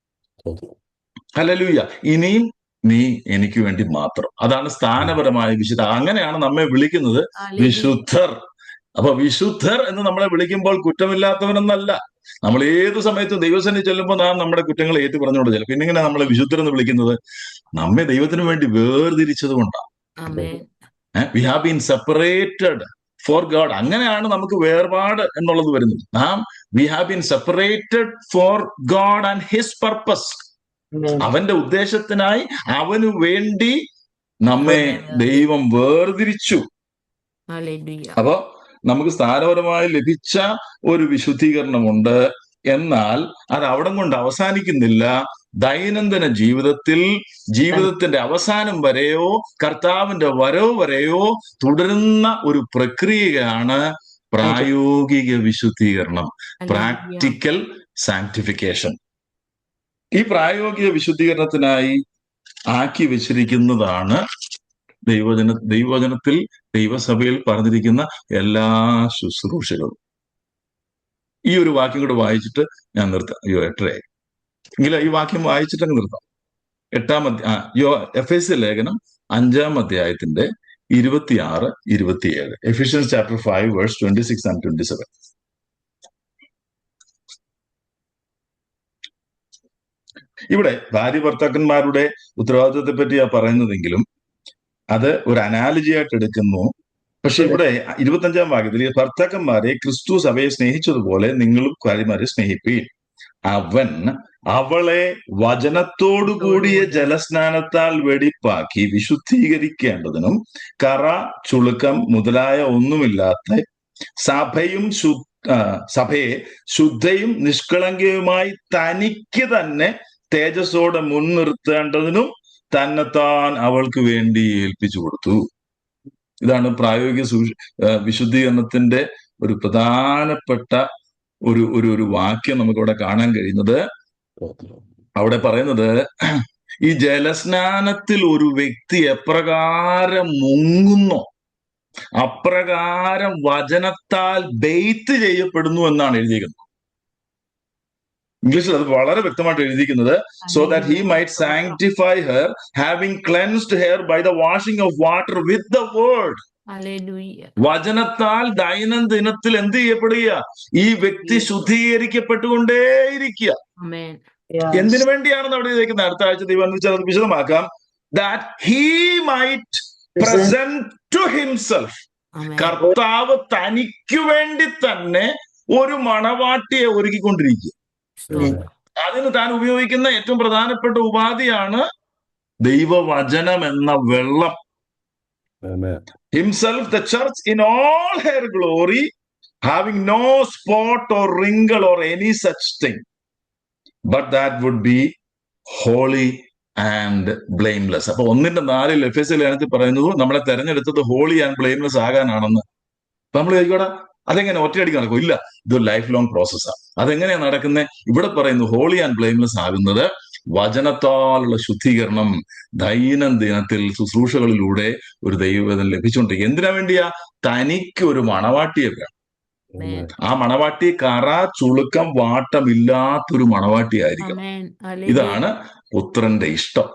ഹല്ലേലൂയ. ഇനിയും നീ എനിക്ക് വേണ്ടി മാത്രം. അതാണ് സ്ഥാനപരമായ വിശുദ്ധ. അങ്ങനെയാണ് നമ്മെ വിളിക്കുന്നത് വിശുദ്ധർ. അപ്പൊ വിശുദ്ധർ എന്ന് നമ്മളെ വിളിക്കുമ്പോൾ കുറ്റമില്ലാത്തവനെന്നല്ല. നമ്മൾ ഏതു സമയത്തും ദൈവസന്നിധി ചെല്ലുമ്പോൾ നാം നമ്മുടെ കുറ്റങ്ങൾ ഏറ്റു പറഞ്ഞുകൊണ്ട് ചെല്ലും. പിന്നെ ഇങ്ങനെ നമ്മളെ വിശുദ്ധർ എന്ന് വിളിക്കുന്നത് നമ്മെ ദൈവത്തിന് വേണ്ടി വേർതിരിച്ചത് കൊണ്ടാണ്. We have been separated for God. അങ്ങനെയാണ് നമുക്ക് വേർപാട് എന്നുള്ളത് വരുന്നത്. We have been separated for God and his purpose. അവന്റെ ഉദ്ദേശത്തിനായി അവന് വേണ്ടി നമ്മെ ദൈവം വേർതിരിച്ചു. അപ്പൊ നമുക്ക് സ്ഥാനപരമായി ലഭിച്ച ഒരു വിശുദ്ധീകരണമുണ്ട്. എന്നാൽ അത് അവിടം കൊണ്ട് അവസാനിക്കുന്നില്ല. ദൈനംദിന ജീവിതത്തിന്റെ അവസാനം വരെയോ കർത്താവിന്റെ വരവ് വരെയോ തുടരുന്ന ഒരു പ്രക്രിയയാണ് പ്രായോഗിക വിശുദ്ധീകരണം, പ്രാക്ടിക്കൽ സാങ്ക്ടിഫിക്കേഷൻ. ഈ പ്രായോഗിക വിശുദ്ധീകരണത്തിനായി ആക്കി വെച്ചിരിക്കുന്നതാണ് ദൈവവചനത്തിൽ ദൈവസഭയിൽ പറഞ്ഞിരിക്കുന്ന എല്ലാ ശുശ്രൂഷകളും. ഈ ഒരു വാക്യം കൂടെ വായിച്ചിട്ട് ഞാൻ നിർത്താം. 8 എങ്കിലും ഈ വാക്യം വായിച്ചിട്ടങ്ങ് നിർത്താം. 8 ലേഖനം 5 അധ്യായത്തിന്റെ 26, 27. Ephesians chapter 5 verse 26 and 27. ഇവിടെ ഭാര്യ ഭർത്താക്കന്മാരുടെ ഉത്തരവാദിത്വത്തെ പറ്റിയാ പറയുന്നതെങ്കിലും അത് ഒരു അനാലജി ആയിട്ട് എടുക്കുന്നു. പക്ഷെ ഇവിടെ 25 വാക്യത്തിൽ ഭർത്താക്കന്മാരെ ക്രിസ്തു സഭയെ സ്നേഹിച്ചതുപോലെ നിങ്ങളും ഭാര്യമാരെ സ്നേഹിപ്പീൻ. അവൻ അവളെ വചനത്തോടുകൂടിയ ജലസ്നാനത്താൽ വെടിപ്പാക്കി വിശുദ്ധീകരിക്കേണ്ടതിനും കറ, ചുളുക്കം മുതലായ ഒന്നുമില്ലാത്ത സഭയെ ശുദ്ധയും നിഷ്കളങ്കയുമായി തനിക്ക് തന്നെ തേജസ്സോടെ മുൻനിർത്തേണ്ടതിനും തന്നെത്താൻ അവൾക്ക് വേണ്ടി ഏൽപ്പിച്ചു കൊടുത്തു. ഇതാണ് പ്രായോഗിക വിശുദ്ധീകരണത്തിന്റെ ഒരു പ്രധാനപ്പെട്ട ഒരു വാക്യം നമുക്കവിടെ കാണാൻ കഴിയുന്നത്. അവിടെ പറയുന്നത്, ഈ ജലസ്നാനത്തിൽ ഒരു വ്യക്തി എപ്രകാരം മുങ്ങുന്നോ അപ്രകാരം വചനത്താൽ ബെയ്ത്ത് ചെയ്യപ്പെടുന്നു എന്നാണ് എഴുതിയിരിക്കുന്നത്. ഇംഗ്ലീഷിൽ അത് വളരെ വ്യക്തമായിട്ട് എഴുതിയിരിക്കുന്നത്, so that he might sanctify her having cleansed her by the washing of water with the word. വചനത്താൽ ദൈനംദിനത്തിൽ എന്ത് ചെയ്യപ്പെടുക? ഈ വ്യക്തി ശുദ്ധീകരിക്കപ്പെട്ടുകൊണ്ടേയിരിക്കുക. എന്തിനു വേണ്ടിയാണെന്ന് അവിടെ എഴുതിയിരിക്കുന്നത്? അടുത്ത ആഴ്ച ദൈവം അത് വിശദമാക്കാം. That he might present to himself. കർത്താവ് തനിക്ക് വേണ്ടി തന്നെ ഒരു മണവാട്ടിയെ ഒരുക്കിക്കൊണ്ടിരിക്കുക. അതിന് താൻ ഉപയോഗിക്കുന്ന ഏറ്റവും പ്രധാനപ്പെട്ട ഉപാധിയാണ് ദൈവവചനം എന്ന വെള്ളം. Himself, the church in all her glory, having no spot or wrinkle or any such thing, but that would be holy and blameless. അപ്പൊ 1:4 എഫേസ്യ ലേഖനത്തിൽ പറയുന്നത് നമ്മളെ തെരഞ്ഞെടുത്തത് ഹോളി ആൻഡ് ബ്ലെയിംലെസ് ആകാനാണെന്ന്. അപ്പൊ നമ്മൾ ചോദിക്കോടാ, അതെങ്ങനെ ഒറ്റയടിക്ക് നടക്കും? ഇല്ല, ഇതൊരു ലൈഫ് ലോങ് പ്രോസസ്സാണ്. അതെങ്ങനെയാ നടക്കുന്നത്? ഇവിടെ പറയുന്നു ഹോളി ആൻഡ് ബ്ലെയിംലെസ് ആകുന്നത് വചനത്താലുള്ള ശുദ്ധീകരണം ദൈനംദിനത്തിൽ ശുശ്രൂഷകളിലൂടെ ഒരു ദൈവവേദന ലഭിച്ചുകൊണ്ടിരിക്കുക. എന്തിനാ വേണ്ടിയാ? തനിക്ക് ഒരു മണവാട്ടിയെ വേണം. ആ മണവാട്ടി കറ, ചുളുക്കം, വാട്ടമില്ലാത്തൊരു മണവാട്ടി ആയിരിക്കും. ഇതാണ് പുത്രന്റെ ഇഷ്ടം.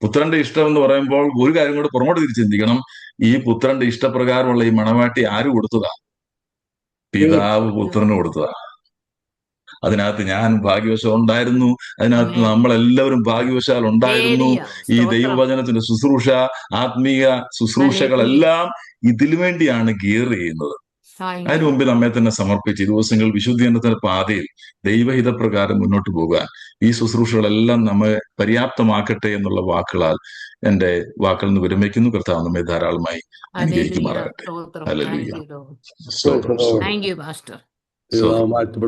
പുത്രന്റെ ഇഷ്ടം എന്ന് പറയുമ്പോൾ ഒരു കാര്യം കൂടെ പുറമോട്ട് തിരിച്ച് ചിന്തിക്കണം. ഈ പുത്രന്റെ ഇഷ്ടപ്രകാരമുള്ള ഈ മണവാട്ടി ആര് കൊടുത്തതാ? പിതാവ് പുത്രന് കൊടുത്തതാ. അതിനകത്ത് ഞാൻ ഭാഗ്യവശാൽ ഉണ്ടായിരുന്നു, അതിനകത്ത് നമ്മളെല്ലാവരും ഭാഗ്യവശാൽ ഉണ്ടായിരുന്നു. ഈ ദൈവവചനത്തിന്റെ ശുശ്രൂഷ, ആത്മീയ ശുശ്രൂഷകളെല്ലാം ഇതിനു വേണ്ടിയാണ് ഗിയർ ചെയ്യുന്നത്. അതിനു മുമ്പിൽ നമ്മെ തന്നെ സമർപ്പിച്ച് ഈ ദിവസങ്ങൾ വിശുദ്ധീകരണത്തിന്റെ പാതയിൽ ദൈവഹിതപ്രകാരം മുന്നോട്ട് പോകാൻ ഈ ശുശ്രൂഷകളെല്ലാം നമ്മെ പര്യാപ്തമാക്കട്ടെ എന്നുള്ള വാക്കുകളാൽ എന്റെ വാക്കുകൾ നിന്ന് വിരമിക്കുന്നു. കർത്താവ് നമ്മെ ധാരാളമായി അനുഗ്രഹിക്കുമാറാകട്ടെ. ഹല്ലേലൂയ. Thank you pastor.